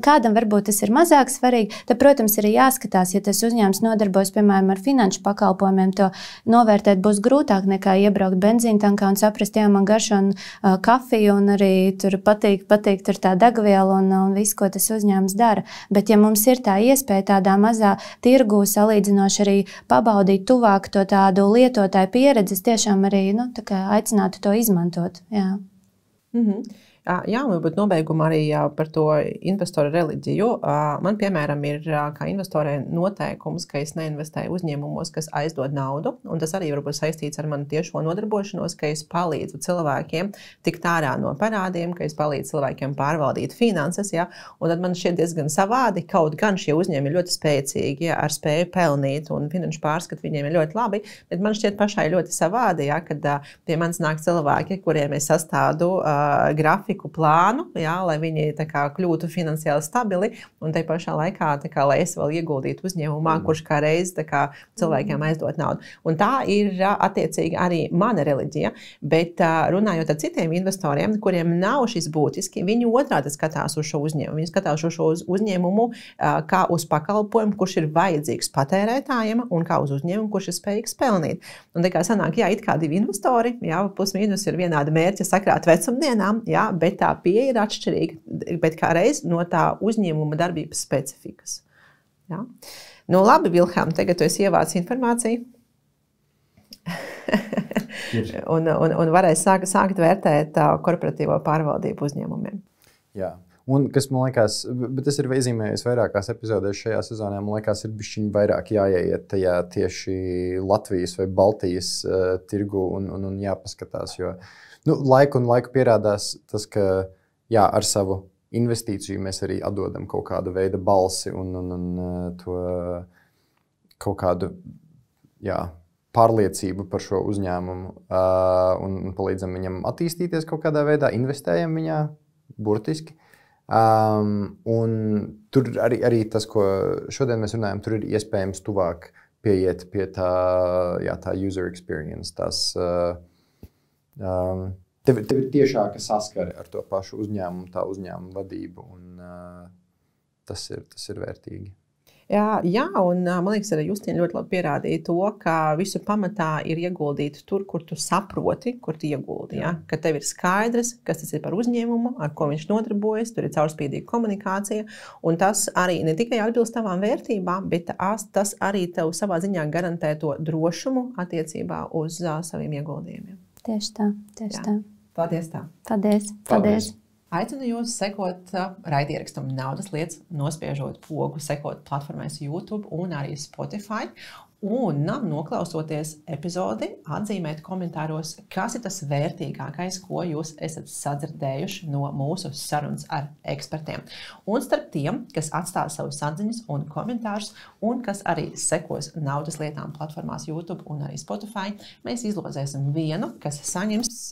Kādam varbūt tas ir mazāk svarīgi, tad, protams, arī jāskatās, ja tas uzņēmums nodarbojas, piemēram, ar finanšu pakalpojumiem, to novērtēt būs grūtāk nekā iebraukt benzīntankā un saprast, man garšo kafiju un arī tur patīk patīk tur tā degviela un viss, ko tas uzņēmums dara. Bet, ja mums ir tā iespēja tādā mazā tirgū salīdzinoši arī pabaudīt tuvāk to tādu lietotāju pieredzi, es tiešām arī aicinātu to izmantot. Jā. Jā, varbūt nobeigumā arī par to investoru reliģiju. Man, piemēram, ir kā investorē noteikums, ka es neinvestēju uzņēmumos, kas aizdod naudu, un tas arī varbūt saistīts ar manu tiešo nodarbošanos, ka es palīdzu cilvēkiem tikt ārā no parādiem, ka es palīdzu cilvēkiem pārvaldīt finanses, ja? Un tad man šķiet diezgan savādi, kaut gan šie uzņēmumi ir ļoti spēcīgi, ja, ar spēju pelnīt, un finanšu pārskatu viņiem ir ļoti labi, bet man šķiet pašai ļoti savādi, ja, kad pie manis nāk cilvēki, kuriem es sastādu grafiku, plānu, jā, lai viņi kļūtu finansiāli stabili, un tai pašā laikā, lai es vēl ieguldītu uzņēmumā, kurš kā reiz cilvēkiem aizdot naudu. Un tā ir attiecīgi arī mana reliģija, bet runājot ar citiem investoriem, kuriem nav šis būtiski, viņi otrādi skatās uz šo uzņēmumu. Viņi skatās uz šo uzņēmumu kā uz pakalpojumu, kurš ir vajadzīgs patērētājiem, un kā uz uzņēmumu, kurš ir spējīgs pelnīt. Un tā kā sanāk, jā, it kā divi investori, jā, plus mīnus ir vienāda mērķa sakrāt vecumdienām, jā, bet tā pieeja ir atšķirīga, bet kā reiz no tā uzņēmuma darbības specifikas. Ja? Nu, labi, Vilhelm, tagad tu esi ievācis informāciju. un varēs sākt vērtēt korporatīvo pārvaldību uzņēmumiem. Jā. Un kas man liekas, bet tas ir iezīmējis vairākās epizodēs šajā sezonā, man liekas, ir bišķiņ vairāk jāieiet tajā tieši Latvijas vai Baltijas tirgu un jāpaskatās, jo laiku pierādās tas, ka jā, ar savu investīciju mēs arī atdodam kaut kādu veidu balsi un to kaut kādu pārliecību par šo uzņēmumu un palīdzam viņam attīstīties kaut kādā veidā, investējam viņā burtiski. Un tur arī tas, ko šodien mēs runājam, tur ir iespējams tuvāk pieiet pie tā user experience, tās tev ir tiešāka saskare ar to pašu uzņēmumu, tā uzņēmuma vadību, un tas ir vērtīgi. Jā, un man liekas, arī Justīna ļoti labi pierādīja to, ka visu pamatā ir ieguldīt tur, kur tu saproti, kur tu ieguldi. Ja? Ka tev ir skaidrs, kas tas ir par uzņēmumu, ar ko viņš nodarbojas, tur ir caurspīdīga komunikācija, un tas arī ne tikai atbilst tavām vērtībām, bet tas arī tev savā ziņā garantē to drošumu attiecībā uz saviem ieguldījumiem. Tieši tā. Paldies tā. Paldies. Aicinu jūs sekot raidierakstam Naudas lietas, nospiežot pogu, sekot platformēs YouTube un arī Spotify. Un noklausoties epizodi, atzīmēt komentāros, kas ir tas vērtīgākais, ko jūs esat sadzirdējuši no mūsu sarunas ar ekspertiem. Un starp tiem, kas atstās savus atziņas un komentārus, un kas arī sekos Naudas lietām platformās YouTube un arī Spotify, mēs izlozēsim vienu, kas saņems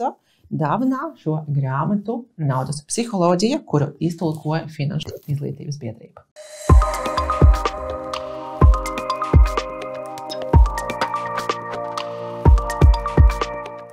dāvanā šo grāmatu Naudas psiholoģija, kuru iztulkoja Finanšu izglītības biedrība.